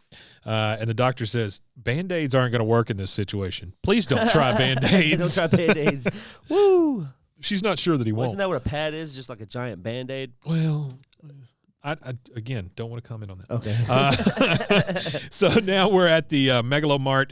And the doctor says, "Band-Aids aren't going to work in this situation. Please don't try Band-Aids."
don't try Band-Aids. Woo!
She's not sure that he won't.
Isn't that what a pad is? Just like a giant Band-Aid?
Well, I again don't want to comment on that.
Okay.
So now we're at the Megalomart,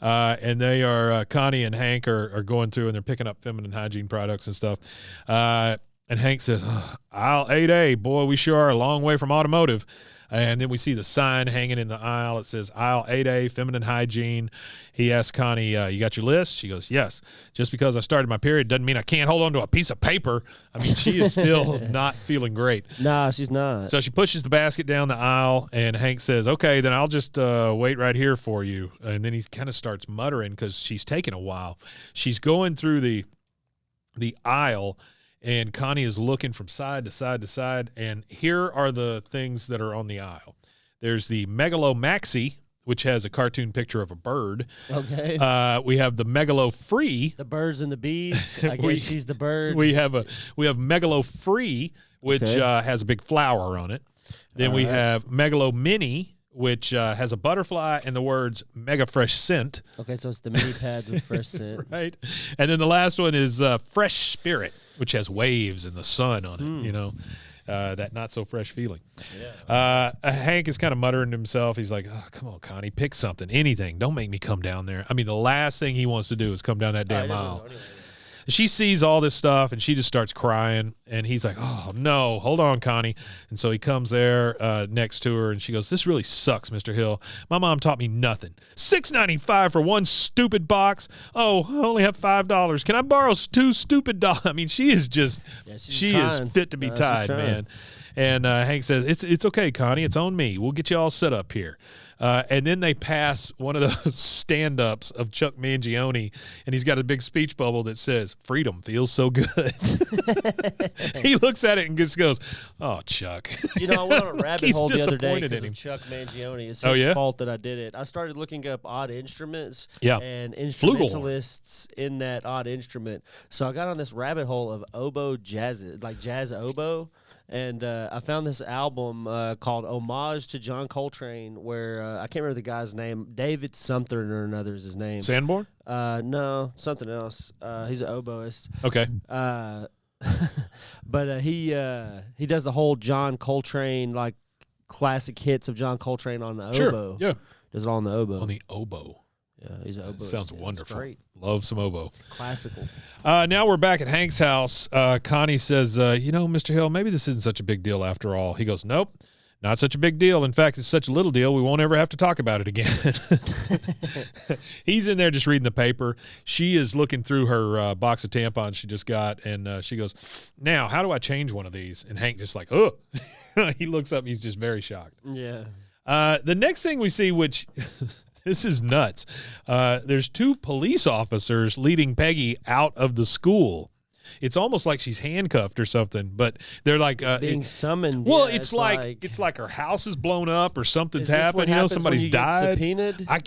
and they are Connie and Hank are going through and they're picking up feminine hygiene products and stuff. And Hank says, "Aisle 8A, boy, we sure are a long way from automotive." And then we see the sign hanging in the aisle. It says aisle 8A, feminine hygiene. He asks Connie, "You got your list?" She goes, "Yes. Just because I started my period doesn't mean I can't hold on to a piece of paper." I mean, she is still not feeling great.
Nah, she's not.
So she pushes the basket down the aisle, and Hank says, "Okay, then I'll just wait right here for you." And then he kind of starts muttering because she's taking a while. She's going through the aisle, and Connie is looking from side to side to side. And here are the things that are on the aisle. There's the Megalo Maxi, which has a cartoon picture of a bird.
Okay.
We have the Megalo Free.
The birds and the bees. I guess she's the bird.
We have Megalo Free, which
Okay.
has a big flower on it. Then we have Megalo Mini, which has a butterfly and the words Mega Fresh Scent.
Okay, so it's the mini pads with fresh scent.
Right. And then the last one is Fresh Spirit, which has waves and the sun on it, you know, that not so fresh feeling. Yeah. Hank is kind of muttering to himself. He's like, "Oh, come on, Connie, pick something, anything. Don't make me come down there." I mean, the last thing he wants to do is come down that damn aisle. She sees all this stuff and she just starts crying, and he's like, "Oh no, hold on, Connie." And so he comes there next to her, and she goes, "This really sucks, Mr. Hill. My mom taught me nothing. $6.95 for one stupid box. Oh, I only have $5. Can I borrow two stupid dollars?" I mean, she is just she is
trying.
fit to be
She's
tied,
trying.
man. And Hank says, it's okay, Connie. It's on me. We'll get you all set up here." And then they pass one of those stand-ups of Chuck Mangione, and he's got a big speech bubble that says, "Freedom feels so good." He looks at it and just goes, "Oh, Chuck."
You know, I went on a rabbit
He's
hole the other day
disappointed
because
in him.
of Chuck Mangione. It's his
Oh, yeah?
fault that I did it. I started looking up odd instruments
Yeah.
and
Flugelhorn.
instrumentalists in that odd instrument. So I got on this rabbit hole of oboe jazz, like jazz oboe. And I found this album called Homage to John Coltrane, where I can't remember the guy's name. David something or another is his name.
Sanborn?
No, something else. He's an oboist.
Okay.
But he does the whole John Coltrane, like classic hits of John Coltrane on the
Sure.
oboe.
Yeah.
Does it all on the oboe.
On the oboe.
Yeah, he's an oboist.
Sounds
Yeah, it's
wonderful.
great.
Love some oboe.
Classical.
Now we're back at Hank's house. Connie says, "You know, Mr. Hill, maybe this isn't such a big deal after all." He goes, "Nope, not such a big deal. In fact, it's such a little deal, we won't ever have to talk about it again." He's in there just reading the paper. She is looking through her box of tampons she just got, and she goes, "Now, how do I change one of these?" And Hank just like, "Oh." He looks up and he's just very shocked.
Yeah.
The next thing we see, which this is nuts. There's two police officers leading Peggy out of the school. It's almost like she's handcuffed or something, but they're like
Being summoned.
well,
yeah,
it's like her house is blown up or something's
Is this
happened.
what
You know,
happens
somebody's
when you get
died.
subpoenaed?
I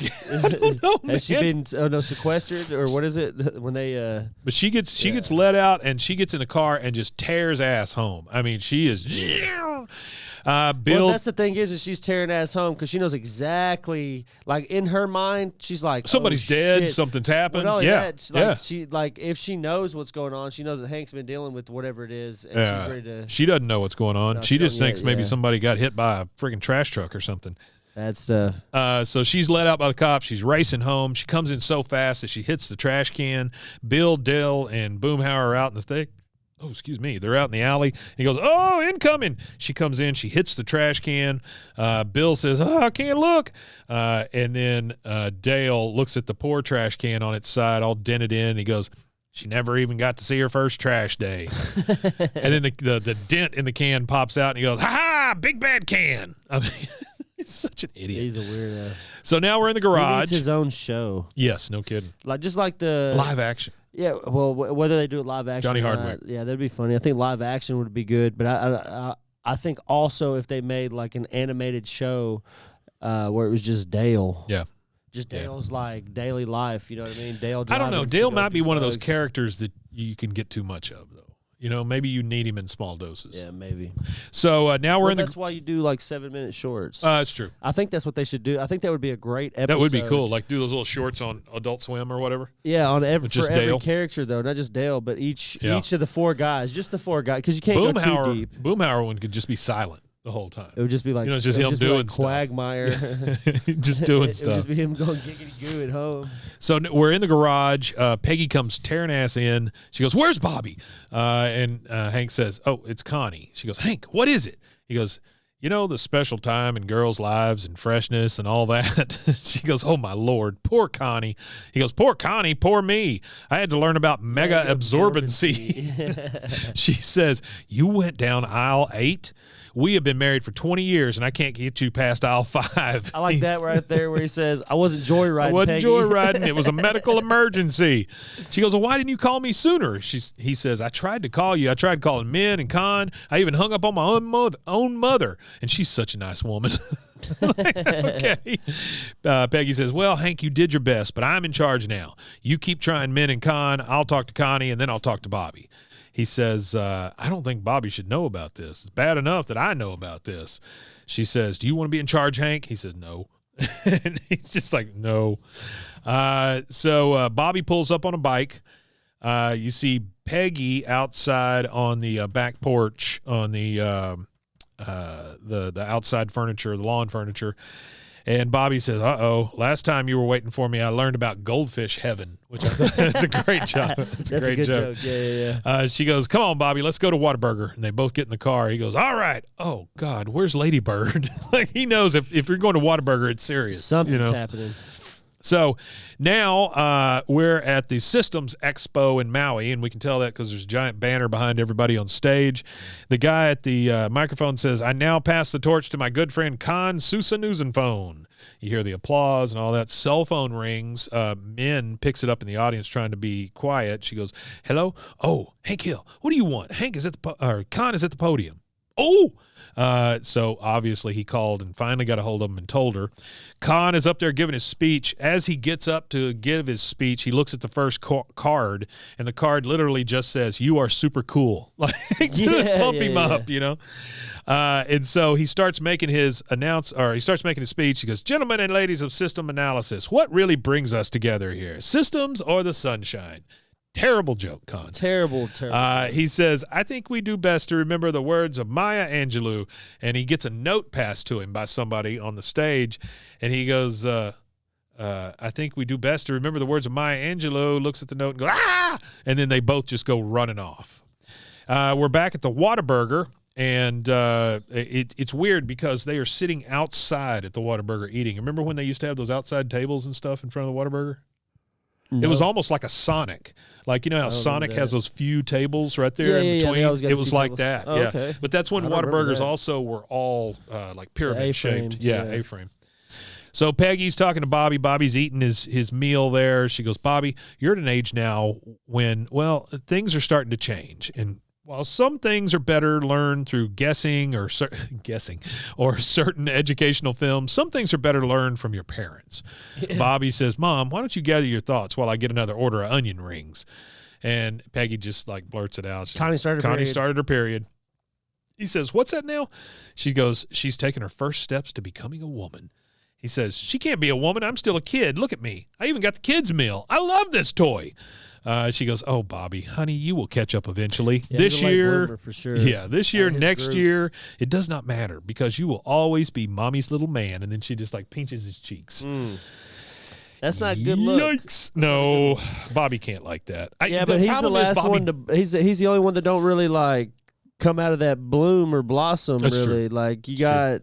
don't know, man.
Has she been sequestered or what is it when they?
But she gets let out and she gets in the car and just tears ass home. I mean, she is. Bill.
Well, that's the thing is she's tearing ass home because she knows exactly, like in her mind, she's like,
somebody's
oh,
dead,
shit.
something's happened.
Not only
Yeah,
that, she if she knows what's going on, she knows that Hank's been dealing with whatever it is, and she's ready to.
She doesn't know what's going on.
No,
she just thinks maybe
yeah.
somebody got hit by a freaking trash truck or something.
Bad stuff.
So she's let out by the cops. She's racing home. She comes in so fast that she hits the trash can. Bill, Dell, and Boomhauer are out in the thing. Oh, excuse me. They're out in the alley. He goes, oh, incoming. She comes in. She hits the trash can. Bill says, oh, I can't look. And then Dale looks at the poor trash can on its side, all dented in. He goes, she never even got to see her first trash day. And then the dent in the can pops out, and he goes, ha-ha, big bad can. I mean, he's such an idiot.
He's a weirdo.
So now we're in the garage.
He needs his own show.
Yes, no kidding.
Just like the
Live action.
Yeah, well, whether they do it live action,
Johnny
or
Hardwick.
not, yeah, that'd be funny. I think live action would be good, but I think also if they made like an animated show where it was just Dale, just Dale's like daily life. You know what I mean? Dale.
I don't know.
driving
Dale
to go
might be
do
one of those
bugs.
characters that you can get too much of, though. You know, maybe you need him in small doses.
Yeah, maybe.
So now we're in the.
That's why you do like 7-minute shorts.
It's true.
I think that's what they should do. I think that would be a great episode.
That would be cool. Like do those little shorts on Adult Swim or whatever.
Yeah, on every
Just
for every
Dale?
character though, not just Dale, but each
Yeah.
of the 4 guys, just the 4 guys, because you can't go too deep.
Boomhauer one could just be silent the whole time.
It would just be like
it's just
it
him
would be
doing
like
stuff.
Quagmire.
Just doing
It would
stuff.
just be him going giggity goo at home.
So we're in the garage. Peggy comes tearing ass in. She goes, "Where's Bobby?" And Hank says, "Oh, it's Connie." She goes, "Hank, what is it?" He goes, "You know, the special time in girls' lives and freshness and all that." She goes, "Oh my Lord, poor Connie." He goes, "Poor Connie, poor me. I had to learn about mega absorbency." She says, "You went down aisle 8. We have been married for 20 years, and I can't get you past aisle 5.
I like that right there where he says, "I wasn't joyriding."
I wasn't
Peggy.
joyriding. It was a medical emergency." She goes, "Well, why didn't you call me sooner?" He says, "I tried to call you. I tried calling Min and Con. I even hung up on my own mother, and she's such a nice woman." Okay. Peggy says, "Well, Hank, you did your best, but I'm in charge now. You keep trying Min and Con. I'll talk to Connie, and then I'll talk to Bobby." He says, "I don't think Bobby should know about this. It's bad enough that I know about this." She says, "Do you want to be in charge, Hank?" He says, "No." And he's just like, "No." So Bobby pulls up on a bike. You see Peggy outside on the back porch on the outside furniture, the lawn furniture. And Bobby says, "Uh-oh, last time you were waiting for me, I learned about goldfish heaven," which I thought that's a great joke. That's a great
good
joke.
Yeah.
She goes, "Come on, Bobby, let's go to Whataburger." And they both get in the car. He goes, "All right." Oh, God, where's Lady Bird? Like, he knows if you're going to Whataburger, it's serious.
Something's happening.
So now we're at the Systems Expo in Maui, and we can tell that because there's a giant banner behind everybody on stage. The guy at the microphone says, "I now pass the torch to my good friend Con Sousa Newsenphone." You hear the applause and all that. Cell phone rings. Min picks it up in the audience trying to be quiet. She goes, "Hello? Oh, Hank Hill. What do you want? Hank is at the Con is at the podium." Oh! So obviously he called and finally got a hold of him and told her. Con is up there giving his speech. As he gets up to give his speech, he looks at the first card, and the card literally just says, "You are super cool." Like, to pump him up, you know? And so he starts making his speech. He goes, "Gentlemen and ladies of system analysis, what really brings us together here? Systems or the sunshine?" Terrible joke, Con.
Terrible.
He says, "I think we do best to remember the words of Maya Angelou." And he gets a note passed to him by somebody on the stage. And he goes, "I think we do best to remember the words of Maya Angelou," looks at the note and goes, "Ah!" And then they both just go running off. We're back at the Whataburger. And it's weird because they are sitting outside at the Whataburger eating. Remember when they used to have those outside tables and stuff in front of the Whataburger? No. It was almost like a Sonic. Like, you know how Sonic has those few tables right there in between? It was like that.
Oh,
yeah.
Okay.
But that's when Whataburgers also were all like pyramid shaped. Yeah, A-frame. So Peggy's talking to Bobby. Bobby's eating his meal there. She goes, "Bobby, you're at an age now when, well, things are starting to change. And while some things are better learned through guessing or certain educational films, some things are better learned from your parents." Yeah. Bobby says, "Mom, why don't you gather your thoughts while I get another order of onion rings?" And Peggy just like blurts it out.
Connie started her period.
He says, what's that now? She goes, she's taking her first steps to becoming a woman. He says, she can't be a woman. I'm still a kid. Look at me. I even got the kids' meal. I love this toy. She goes, oh, Bobby, honey, you will catch up eventually.
Yeah,
this year,
for sure.
Yeah, this year, next
group.
year, it does not matter because you will always be mommy's little man. And then she just like pinches his cheeks.
That's not good look.
Yikes. No, Bobby can't like that.
Yeah, but he's the last one to. He's the only one that don't really like come out of that bloom or blossom.
That's
really,
true.
like you got.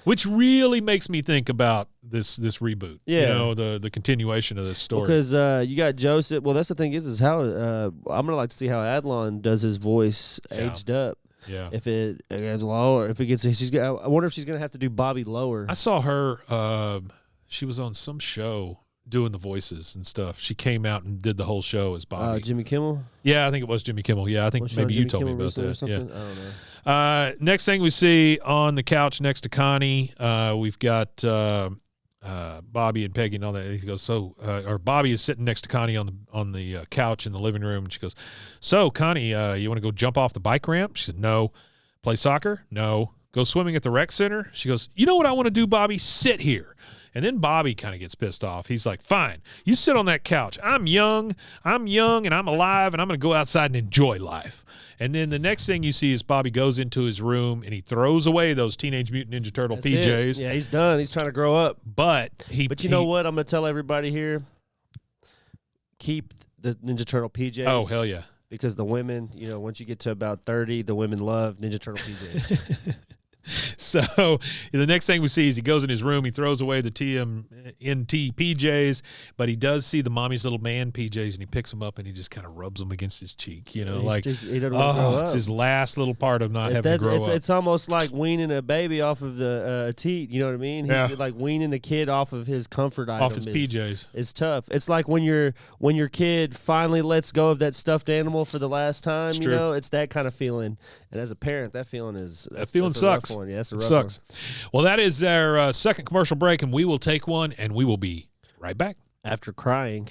Which really makes me think about this reboot.
Yeah.
You know, the continuation of this story.
Because you got Joseph. Well, that's the thing is how I'm gonna like to see how Adlon does his voice aged up.
Yeah.
If it gets lower, if it gets, I wonder if she's gonna have to do Bobby lower.
I saw her. She was on some show doing the voices and stuff. She came out and did the whole show as Bobby.
Jimmy Kimmel.
Yeah, I think it was Jimmy Kimmel. Yeah, I think maybe you told me about that. Yeah.
I don't know.
Next thing we see on the couch next to Connie, we've got Bobby and Peggy and all that. He goes, or Bobby is sitting next to Connie on the couch in the living room, and she goes, so Connie, you want to go jump off the bike ramp? She said, no. Play soccer? No. Go swimming at the rec center? She goes, you know what I want to do, Bobby? Sit here. And then Bobby kind of gets pissed off. He's like, fine, you sit on that couch. I'm young, and I'm alive, and I'm going to go outside and enjoy life. And then the next thing you see is Bobby goes into his room, and he throws away those Teenage Mutant Ninja Turtle
That's
PJs.
it. Yeah, he's done. He's trying to grow up.
But
you know what? I'm going to tell everybody here, keep the Ninja Turtle PJs.
Oh, hell yeah.
Because the women, once you get to about 30, the women love Ninja Turtle PJs.
So the next thing we see is he goes in his room, he throws away the TMNT PJs, but he does see the mommy's little man PJs, and he picks them up and he just kind of rubs them against his cheek, he doesn't want to grow up. It's his last little part of not having to grow up.
It's almost like weaning a baby off of the teat, you know what I mean? He's like weaning a kid off of his comfort item.
Off his PJs.
It's tough. It's like when your kid finally lets go of that stuffed animal for the last time, it's that kind of feeling. And as a parent, that feeling
sucks.
Yeah, that's a rough
sucks.
one.
Well, that is our second commercial break, and we will take one, and we will be right back.
After crying.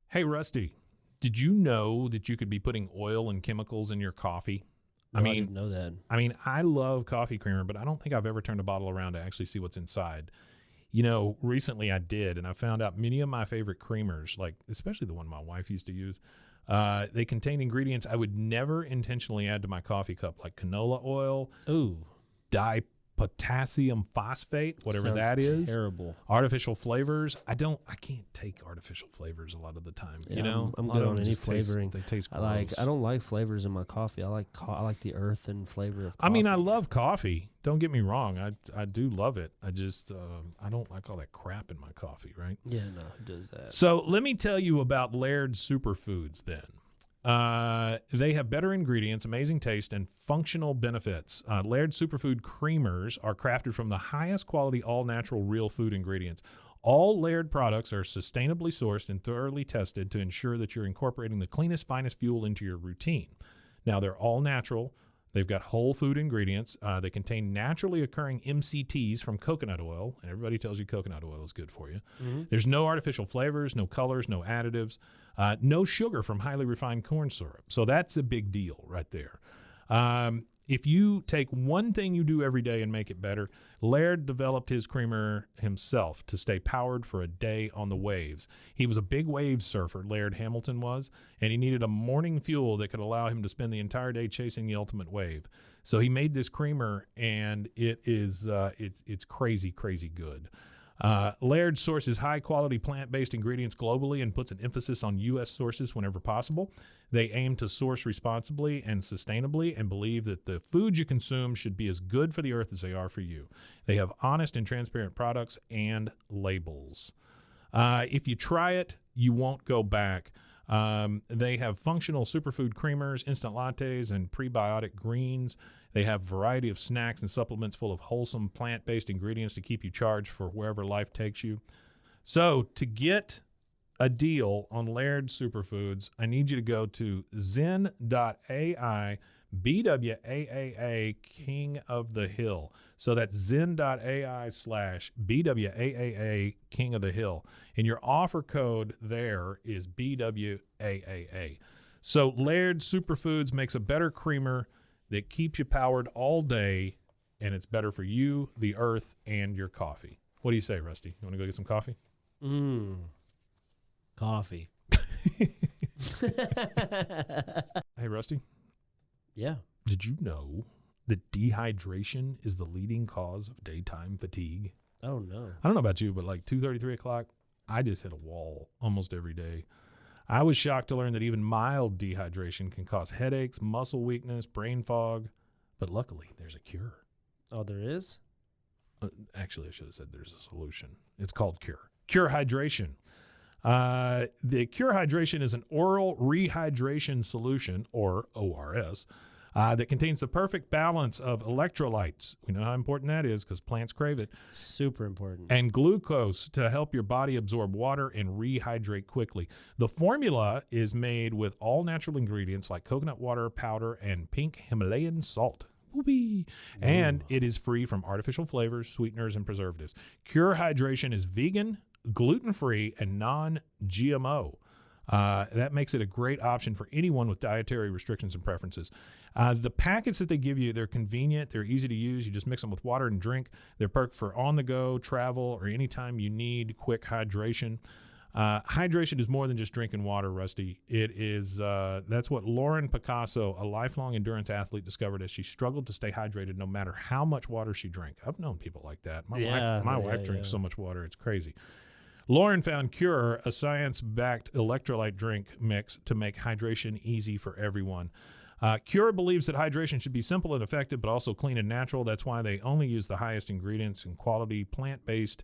Hey, Rusty, did you know that you could be putting oil and chemicals in your coffee?
No, I didn't know that.
I mean, I love coffee creamer, but I don't think I've ever turned a bottle around to actually see what's inside. Recently I did, and I found out many of my favorite creamers, like especially the one my wife used to use, they contain ingredients I would never intentionally add to my coffee cup, like canola oil, dipotassium phosphate, whatever
Sounds
that is.
Terrible.
Artificial flavors. I can't take artificial flavors a lot of the time.
Yeah, I'm good on any flavoring.
They taste gross.
I don't like flavors in my coffee. I like the earth and flavor of coffee.
I mean, I love coffee. Don't get me wrong. I do love it. I just I don't like all that crap in my coffee, right?
Yeah, no, who does that?
So let me tell you about Laird Superfoods then. They have better ingredients, amazing taste, and functional benefits. Laird Superfood Creamers are crafted from the highest quality, all-natural, real food ingredients. All Laird products are sustainably sourced and thoroughly tested to ensure that you're incorporating the cleanest, finest fuel into your routine. Now, they're all natural. They've got whole food ingredients. They contain naturally occurring MCTs from coconut oil, and everybody tells you coconut oil is good for you. Mm-hmm. There's no artificial flavors, no colors, no additives, no sugar from highly refined corn syrup. So that's a big deal right there. If you take one thing you do every day and make it better, Laird developed his creamer himself to stay powered for a day on the waves. He was a big wave surfer, Laird Hamilton was, and he needed a morning fuel that could allow him to spend the entire day chasing the ultimate wave. So he made this creamer, and it is it's crazy, crazy good. Laird sources high-quality plant-based ingredients globally and puts an emphasis on U.S. sources whenever possible. They aim to source responsibly and sustainably and believe that the food you consume should be as good for the earth as they are for you. They have honest and transparent products and labels. If you try it, you won't go back. They have functional superfood creamers, instant lattes, and prebiotic greens. They have a variety of snacks and supplements full of wholesome plant-based ingredients to keep you charged for wherever life takes you. So to get a deal on Laird Superfoods, I need you to go to zen.ai BWAAA King of the Hill. So that's zen.ai/BWAAA King of the Hill. And your offer code there is BWAAA. So Laird Superfoods makes a better creamer that keeps you powered all day, and it's better for you, the earth, and your coffee. What do you say, Rusty? You want to go get some coffee?
Coffee.
Hey, Rusty.
Yeah.
Did you know that dehydration is the leading cause of daytime fatigue?
Oh, no.
I don't know about you, but like 2:30, 3 o'clock, I just hit a wall almost every day. I was shocked to learn that even mild dehydration can cause headaches, muscle weakness, brain fog, but luckily there's a cure.
Oh, there is?
Actually, I should have said there's a solution. It's called Cure. Cure Hydration. The Cure Hydration is an oral rehydration solution, or ORS, that contains the perfect balance of electrolytes. We know how important that is because plants crave it.
Super important.
And glucose to help your body absorb water and rehydrate quickly. The formula is made with all natural ingredients like coconut water powder and pink Himalayan salt. Whoopee. And it is free from artificial flavors, sweeteners, and preservatives. Cure Hydration is vegan, gluten-free, and non-GMO. That makes it a great option for anyone with dietary restrictions and preferences. The packets that they give you, they're convenient. They're easy to use. You just mix them with water and drink. They're perfect for on-the-go, travel, or anytime you need quick hydration. Hydration is more than just drinking water, Rusty. It is, that's what Lauren Picasso, a lifelong endurance athlete, discovered as she struggled to stay hydrated no matter how much water she drank. I've known people like that. My wife drinks so much water, it's crazy. Lauren found Cure, a science-backed electrolyte drink mix to make hydration easy for everyone. Cure believes that hydration should be simple and effective, but also clean and natural. That's why they only use the highest ingredients and quality plant-based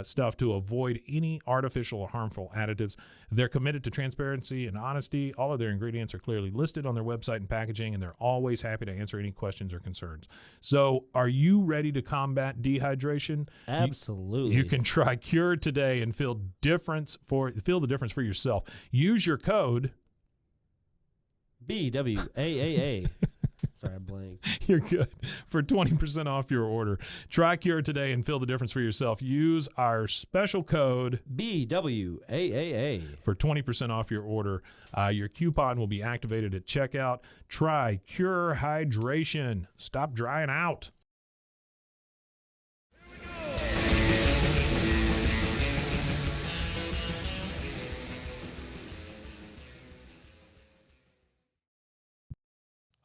stuff to avoid any artificial or harmful additives. They're committed to transparency and honesty. All of their ingredients are clearly listed on their website and packaging, and they're always happy to answer any questions or concerns. So are you ready to combat dehydration?
Absolutely.
You can try Cure today and feel the difference for yourself. Use your code
BWAAA. Sorry, I blanked.
You're good. For 20% off your order. Try Cure today and feel the difference for yourself. Use our special code
BWAAA
for 20% off your order. Your coupon will be activated at checkout. Try Cure Hydration. Stop drying out.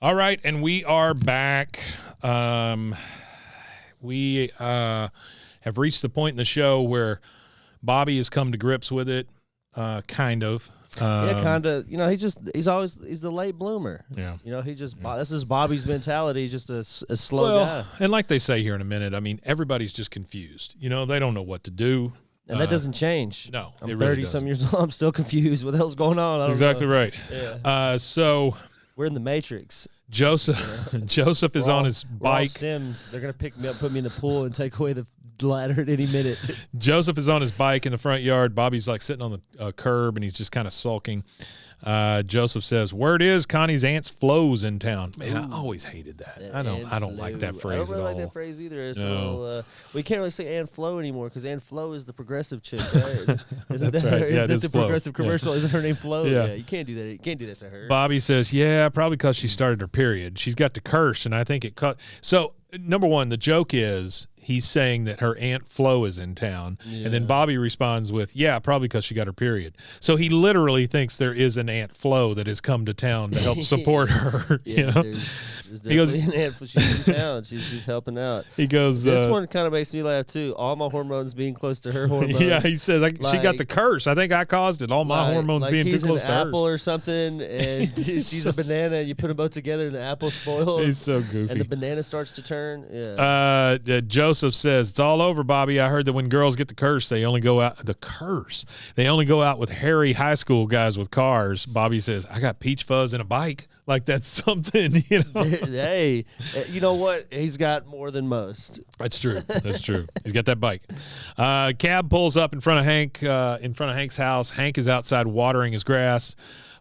All right, and we are back. We have reached the point in the show where Bobby has come to grips with it, kind of.
Yeah, kind of. You know, he's the late bloomer.
Yeah.
You know, this is Bobby's mentality. He's just a slow guy.
And like they say here in a minute, I mean, everybody's just confused. You know, they don't know what to do.
And that doesn't change.
No,
I'm
it really
30-some years old. I'm still confused. What the hell's going on? I don't
exactly
know.
right.
Yeah.
So
we're in the Matrix.
Joseph is on his bike.
Sims. They're gonna pick me up, put me in the pool, and take away the ladder at any minute.
Joseph is on his bike in the front yard. Bobby's like sitting on the curb, and he's just kind of sulking. Joseph says, "Word is Connie's aunt's Flo's in town." Man, I always hated that. I don't like that phrase
I don't really
at
like
all.
that phrase either.
No.
So we can't really say Aunt Flo anymore because Aunt Flo is the progressive chick, right? Isn't
That's
that
right.
her?
Yeah,
Isn't
it
that
is
the
Flo.
progressive commercial? Isn't her name Flo?
Yeah.
You can't do that. You can't do that to her.
Bobby says, "Yeah, probably because she started her period. She's got the curse, and I think it cut." So, number one, the joke is he's saying that her Aunt Flo is in town, and then Bobby responds with, "Yeah, probably because she got her period." So he literally thinks there is an Aunt Flo that has come to town to help support her.
Yeah,
you know?
there's definitely an Aunt Flo. She's in town. She's helping out.
He goes,
This one kind of makes me laugh too. All my hormones being close to her hormones.
Yeah, he says she got the curse. I think I caused it. All my hormones being too close to
he's an
hers.
apple or something, and she's a banana, and you put them both together, and the apple spoils.
He's so goofy.
And the banana starts to turn. Yeah.
Joseph says, "It's all over, Bobby. I heard that when girls get the curse, they only go out They only go out with hairy high school guys with cars." Bobby says, "I got peach fuzz and a bike." Like that's something, you know.
Hey, you know what? He's got more than most.
That's true. That's true. He's got that bike. Cab pulls up in front of Hank's house. Hank is outside watering his grass.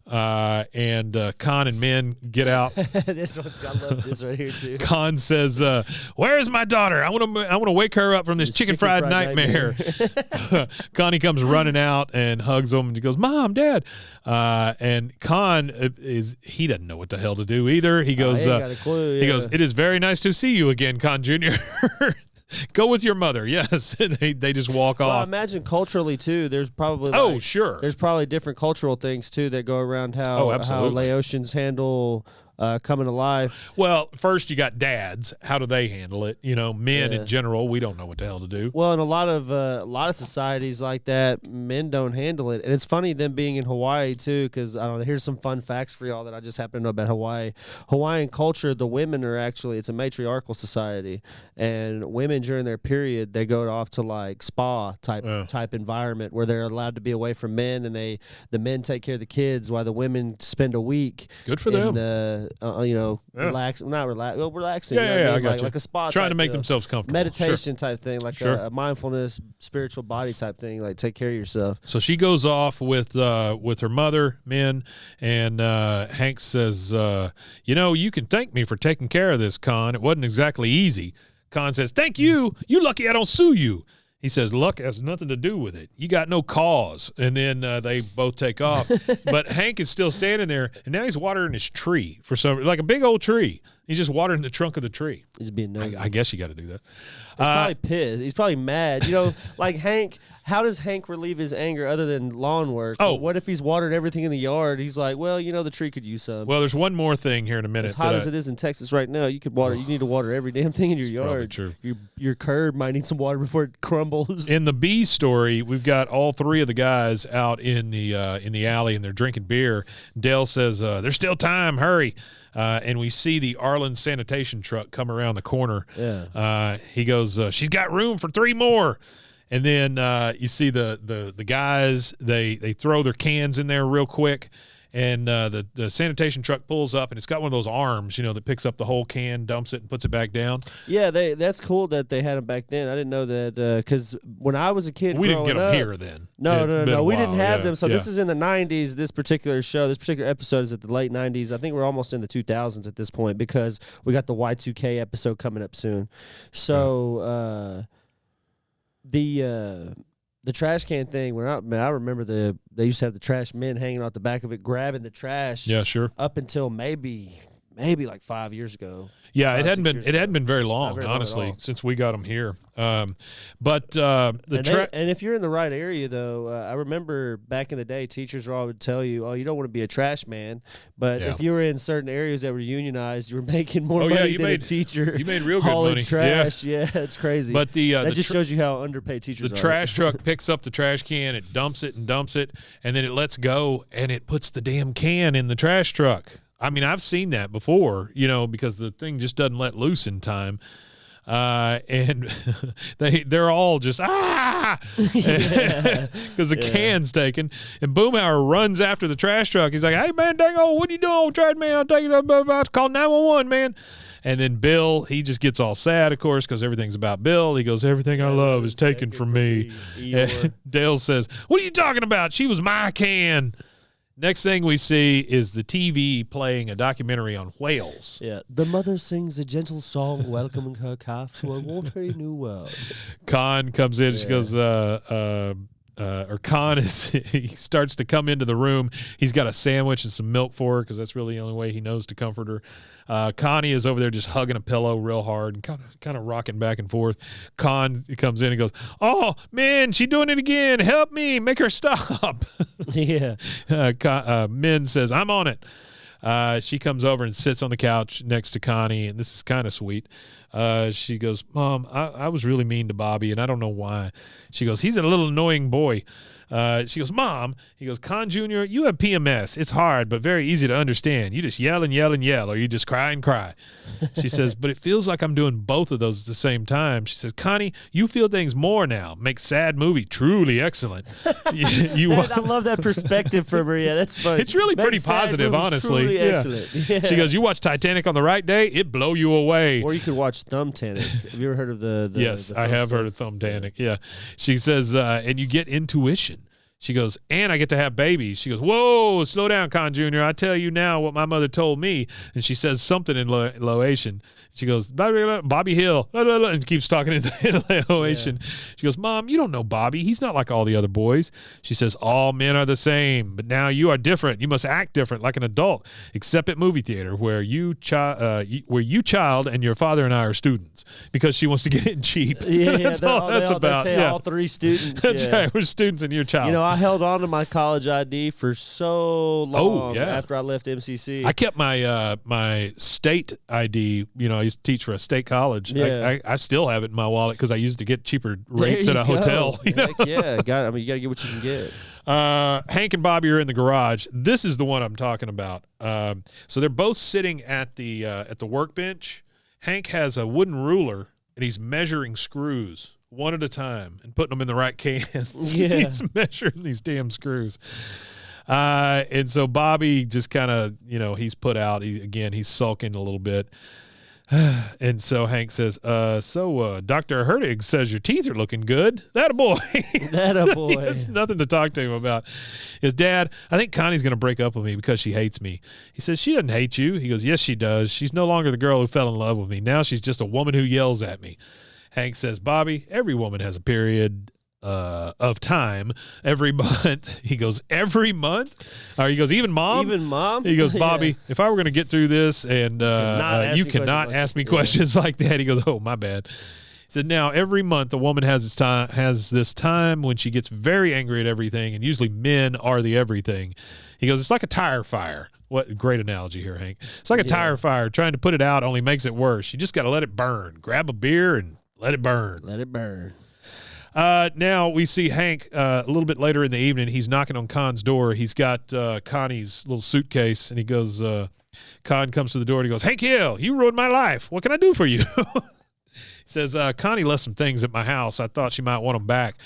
And Con and Min get out.
This one's, I love this right here too.
Con says, "Where's my daughter? I want to wake her up from this chicken fried nightmare." Connie comes running out and hugs him, and she goes, "Mom, Dad," and Con he doesn't know what the hell to do either. He goes,
he ain't got a clue,
he goes, "It is very nice to see you again, Con Jr." Go with your mother, yes. And they just walk
Well, I
off.
imagine culturally too. There's probably
Sure.
There's probably different cultural things too that go around how
absolutely.
Laotians handle coming to life.
Well, first you got dads. How do they handle it? Men in general, we don't know what the hell to do.
Well, in a lot of societies like that, men don't handle it, and it's funny them being in Hawaii too. Because I don't know. Here's some fun facts for y'all that I just happen to know about Hawaii. Hawaiian culture, the women are actually it's a matriarchal society, and women during their period they go off to like spa type environment where they're allowed to be away from men, and the men take care of the kids while the women spend a week.
Good for them.
Relaxing.
Yeah, I got you.
Like a spa.
Trying
type
to make
deal.
themselves comfortable.
Meditation type thing, like
Sure.
a mindfulness, spiritual body type thing. Like take care of yourself.
So she goes off with her mother, Min, and Hank says, you can thank me for taking care of this, Con. It wasn't exactly easy. Con says, thank you. You lucky I don't sue you. He says, luck has nothing to do with it. You got no cause. And then they both take off. But Hank is still standing there, and now he's watering his tree for like a big old tree. He's just watering the trunk of the tree.
He's being nosy.
I guess you got to do that.
He's probably pissed. He's probably mad. Like Hank, how does Hank relieve his anger other than lawn work?
Oh.
What if he's watered everything in the yard? He's like, well, the tree could use some.
Well, there's one more thing here in a minute.
As hot as it is in Texas right now, you need to water every damn thing in your yard.
True.
Your curb might need some water before it crumbles.
In the B story, we've got all three of the guys out in the alley, and they're drinking beer. Dale says, "There's still time. Hurry!" And we see the Arlen sanitation truck come around the corner.
Yeah.
He goes, "She's got room for 3 more." And then you see the guys. They throw their cans in there real quick. And the sanitation truck pulls up, and it's got one of those arms, that picks up the whole can, dumps it, and puts it back down.
Yeah, that's cool that they had them back then. I didn't know that because when I was a kid,
we didn't get them
up,
here then.
No. We didn't have them. So
yeah.
this is in the 90s. This particular episode is at the late 90s. I think we're almost in the 2000s at this point because we got the Y2K episode coming up soon. So the trash can thing, I remember they used to have the trash men hanging out the back of it, grabbing the trash.
Yeah, sure.
Up until maybe like 5 years ago.
Yeah, it hadn't been very long, honestly, since we got them here. And
if you're in the right area, though, I remember back in the day, teachers would tell you, "Oh, you don't want to be a trash man." But if you were in certain areas that were unionized, you were making more money than a teacher.
You made real good
hauling
money.
trash. Yeah, it's crazy.
But
that just shows you how underpaid teachers are.
The trash truck picks up the trash can, it dumps it, and then it lets go, and it puts the damn can in the trash truck. I mean, I've seen that before, because the thing just doesn't let loose in time. And they're all just, because the can's taken. And Boomhauer runs after the trash truck. He's like, "Hey, man, dang old, what are you doing, old trash man? I'll take it up, about to call 911, man." And then Bill, he just gets all sad, of course, because everything's about Bill. He goes, "Everything I love is taken from me." And Dale says, "What are you talking about? She was my can." Next thing we see is the TV playing a documentary on whales.
Yeah, the mother sings a gentle song welcoming her calf to a watery new world.
Con comes in. She goes, Con he starts to come into the room. He's got a sandwich and some milk for her because that's really the only way he knows to comfort her. Connie is over there just hugging a pillow real hard and kind of rocking back and forth. Con comes in and goes, "Oh, man, she doing it again. Help me. Make her stop."
Yeah.
Min says, "I'm on it." She comes over and sits on the couch next to Connie, and this is kind of sweet. She goes, "Mom, I was really mean to Bobby, and I don't know why." She goes, "He's a little annoying boy." She goes, "Mom," he goes, "Con Jr., you have PMS. It's hard, but very easy to understand. You just yell and yell and yell, or you just cry and cry." She says, "But it feels like I'm doing both of those at the same time." She says, "Connie, you feel things more now. Makes sad movie truly excellent."
I love that perspective from her. Yeah, that's funny.
It's really pretty positive, honestly.
Truly excellent. Yeah.
She goes, "You watch Titanic on the right day, it blow you away."
Or you could watch Thumbtanic. Have you ever heard of the
Yes,
the
I have heard of Thumbtanic. Yeah. She says, "And you get intuition." She goes, and I get to have babies. She goes, whoa, slow down, Con Jr. I tell you now what my mother told me. And she says something in Laotian. She goes, Bobby Hill, and keeps talking in Laotian. Yeah. She goes, Mom, you don't know Bobby. He's not like all the other boys. She says, all men are the same, but now you are different. You must act different like an adult, except at movie theater where you child and your father and I are students, because she wants to get in cheap.
Yeah,
that's all that's about.
They say all three students.
That's right. We're students and you're child.
You know, I held on to my college ID for so long after I left MCC.
I kept my my state ID. You know, I used to teach for a state college.
Yeah.
I still have it in my wallet because I used to get cheaper rates at a hotel. You know?
Heck yeah, you got to get what you can get.
Hank and Bobby are in the garage. This is the one I'm talking about. So they're both sitting at the workbench. Hank has a wooden ruler and he's measuring screws one at a time and putting them in the right cans.
Yeah.
He's measuring these damn screws. And so Bobby just kind of, you know, he's put out. He's sulking a little bit. And so Hank says, Dr. Hertig says your teeth are looking good. That a boy. He has nothing to talk to him about. His dad, I think Connie's going to break up with me because she hates me. He says, she doesn't hate you. He goes, yes, she does. She's no longer the girl who fell in love with me. Now she's just a woman who yells at me. Hank says, Bobby, every woman has a period of time every month. He goes, every month? Or he goes, even mom?
Even mom?
He goes, Bobby, if I were going to get through this and you cannot ask me questions like that. He goes, oh, my bad. He said, now every month a woman has this time when she gets very angry at everything, and usually men are the everything. He goes, it's like a tire fire. What great analogy here, Hank. It's like a tire fire. Trying to put it out only makes it worse. You just got to let it burn. Grab a beer and let it burn.
Let it burn.
Now we see Hank a little bit later in the evening. He's knocking on Con's door. He's got Connie's little suitcase, and he goes, Con comes to the door, and he goes, Hank Hill, you ruined my life. What can I do for you? He says, Connie left some things at my house. I thought she might want them back.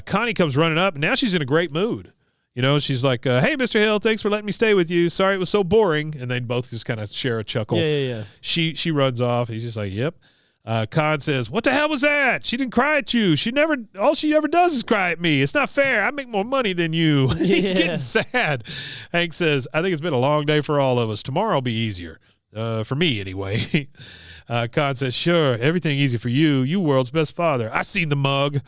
Connie comes running up, and now she's in a great mood. You know, she's like, hey, Mr. Hill, thanks for letting me stay with you. Sorry it was so boring. And they both just kind of share a chuckle.
Yeah.
She runs off. He's just like, yep. Con says, what the hell was that? She didn't cry at you. All she ever does is cry at me. It's not fair. I make more money than you. He's getting sad. Hank says, I think it's been a long day for all of us. Tomorrow will be easier. For me, anyway. Con says, sure, everything easy for you. You world's best father. I seen the mug.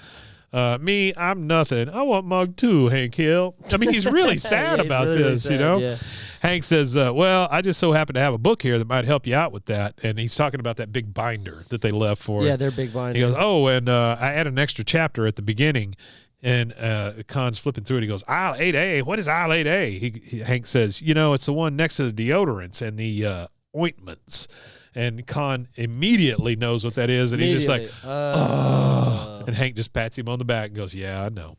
Me, I'm nothing. I want mug too, Hank Hill. I mean, he's really sad about really this, sad, you know? Yeah. Hank says, well, I just so happen to have a book here that might help you out with that. And he's talking about that big binder that they left for him.
Yeah, their big binder.
He goes, oh, and I add an extra chapter at the beginning. And Con's flipping through it. He goes, aisle 8A. What is aisle 8A? Hank says, you know, it's the one next to the deodorants and the ointments. And Con immediately knows what that is. And he's just like, oh. And Hank just pats him on the back and goes, yeah, I know.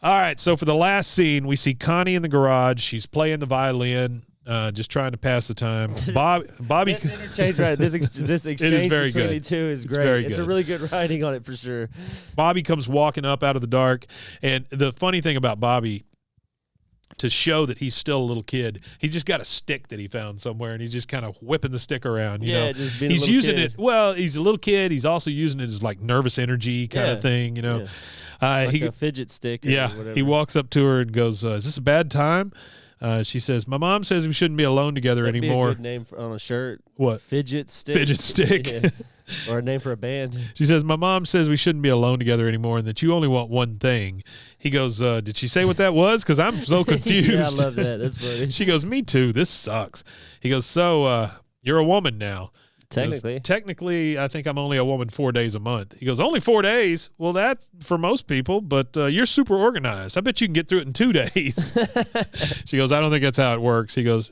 All right, so for the last scene, we see Connie in the garage. She's playing the violin, just trying to pass the time. Bobby.
This interchange, right? This exchange between the two is great. It's a really good writing on it for sure.
Bobby comes walking up out of the dark. And the funny thing about Bobby, to show that he's still a little kid, he just got a stick that he found somewhere, and he's just kind of whipping the stick around. You know?
Just being
he's using it. Well, he's a little kid. He's also using it as like nervous energy kind of thing. You know,
like a fidget stick. Or whatever.
He walks up to her and goes, "Is this a bad time?" She says, "My mom says we shouldn't be alone together anymore."
Be a good name on a shirt.
What?
Fidget stick.
Fidget stick.
Yeah. Or a name for a band.
She says, my mom says we shouldn't be alone together anymore and that you only want one thing. He goes, did she say what that was? Because I'm so confused.
Yeah, I love that. That's funny.
She goes, me too. This sucks. He goes, so you're a woman now.
Technically.
Technically, I think I'm only a woman 4 days a month. He goes, only 4 days? Well, that's for most people, but you're super organized. I bet you can get through it in 2 days. She goes, I don't think that's how it works. He goes,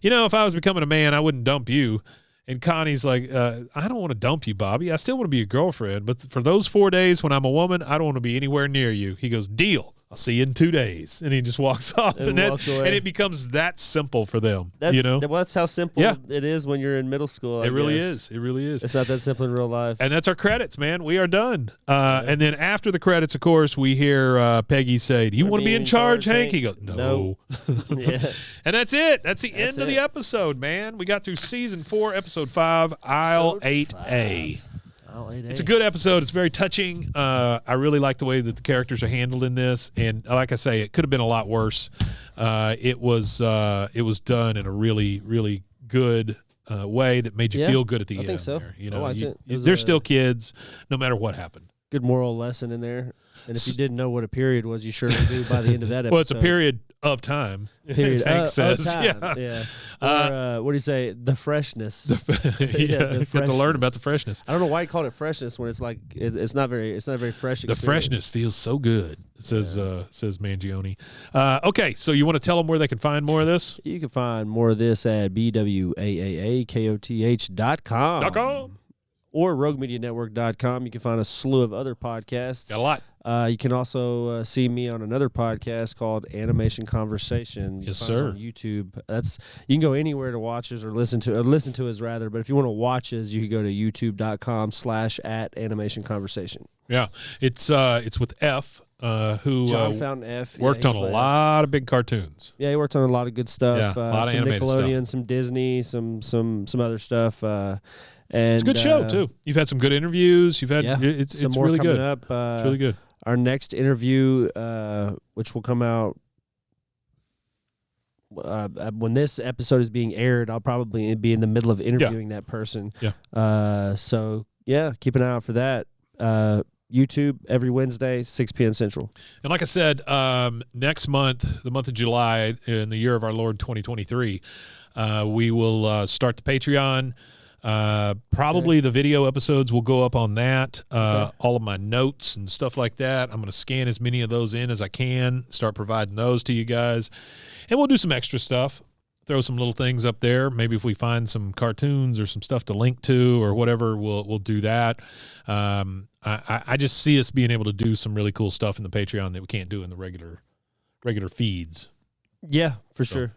you know, if I was becoming a man, I wouldn't dump you. And Connie's like, I don't want to dump you, Bobby. I still want to be your girlfriend. But for those 4 days when I'm a woman, I don't want to be anywhere near you. He goes, deal. I'll see you in 2 days. And he just walks off. And it becomes that simple for them.
That's how simple it is when you're in middle school.
It really is. It really is.
It's not that simple in real life.
And that's our credits, man. We are done. And then after the credits, of course, we hear Peggy say, do you want to be in charge, Hank? He goes, no.
Yeah.
And that's it. That's the end of the episode, man. We got through season 4, episode 5, aisle 8A. It's a good episode. It's very touching. I really like the way that the characters are handled in this, and like I say, it could have been a lot worse. It was done in a really, really good way that made you feel good at the end.
I think so.
There.
I liked it.
They're still kids, no matter what happened.
Good moral lesson in there. And if you didn't know what a period was, you surely do by the end of that episode.
Well, it's a period of time.
Period
as Hank says.
of time. Yeah. Or, what do you say? The freshness.
The
the
you have to learn about the freshness.
I don't know why he called it freshness when it's like it's not very fresh.
The freshness feels so good. Says Mangione. Okay, so you want to tell them where they can find more of this?
You can find more of this at bwaaaakoth.com. Or roguemedianetwork.com. You can find a slew of other podcasts.
Got a lot.
You can also see me on another podcast called Animation Conversation. You
Yes,
can find us
sir.
on YouTube. You can go anywhere to watch us or listen to us rather. But if you want to watch us, you can go to youtube.com/@animationconversation.
Yeah, it's with F, who
John Fountain F
worked on a lot of big cartoons.
Yeah, he worked on a lot of good stuff.
Yeah, a lot of
some
animated
Nickelodeon,
stuff.
some Disney, some other stuff. And
It's a good show too. You've had some good interviews. You've had it's
some more
really
coming
good.
up.
It's really good.
Our next interview, which will come out when this episode is being aired, I'll probably be in the middle of interviewing that person.
Yeah.
So yeah, keep an eye out for that. YouTube every Wednesday, 6 p.m. Central.
And like I said, next month, the month of July, in the year of our Lord 2023, we will start the Patreon. Probably the video episodes will go up on that. All of my notes and stuff like that. I'm going to scan as many of those in as I can, start providing those to you guys. And we'll do some extra stuff. Throw some little things up there. Maybe if we find some cartoons or some stuff to link to or whatever, we'll do that. I just see us being able to do some really cool stuff in the Patreon that we can't do in the regular feeds.
Yeah, for sure.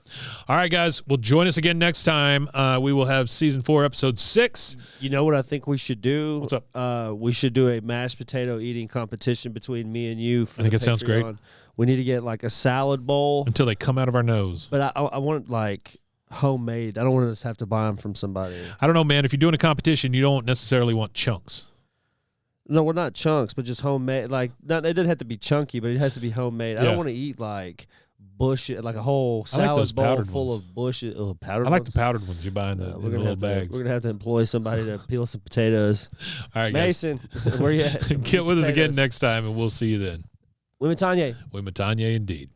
All right, guys. Well, join us again next time. We will have season 4, episode 6.
You know what I think we should do?
What's up?
We should do a mashed potato eating competition between me and you. For
I think it sounds great.
We need to get like a salad bowl.
Until they come out of our nose.
But I want like homemade. I don't want to just have to buy them from somebody.
I don't know, man. If you're doing a competition, you don't necessarily want chunks.
No, we're not chunks, but just homemade. Like, they didn't have to be chunky, but it has to be homemade. I
Yeah.
don't want to eat like bushes, like a whole
I like those
salad bowl
powdered
full
ones.
of bushes. Oh, powdered
I like
ones?
the powdered ones you buy in the,
We're
in the
gonna
little
have to.
bags.
We're gonna have to employ somebody to peel some potatoes.
All right, guys.
Mason, where you at?
Get with us again
Potatoes.
next time, and we'll see you then.
Women Tanya.
We Matanya indeed.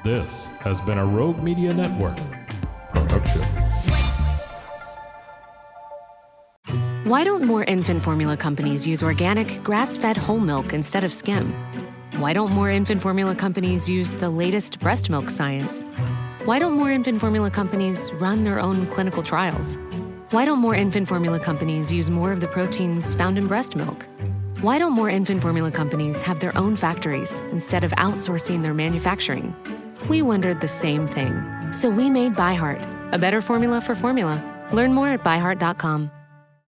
This has been a Rogue Media Network production.
Why don't more infant formula companies use organic, grass-fed whole milk instead of skim? Why don't more infant formula companies use the latest breast milk science? Why don't more infant formula companies run their own clinical trials? Why don't more infant formula companies use more of the proteins found in breast milk? Why don't more infant formula companies have their own factories instead of outsourcing their manufacturing? We wondered the same thing. So we made ByHeart, a better formula for formula. Learn more at byheart.com.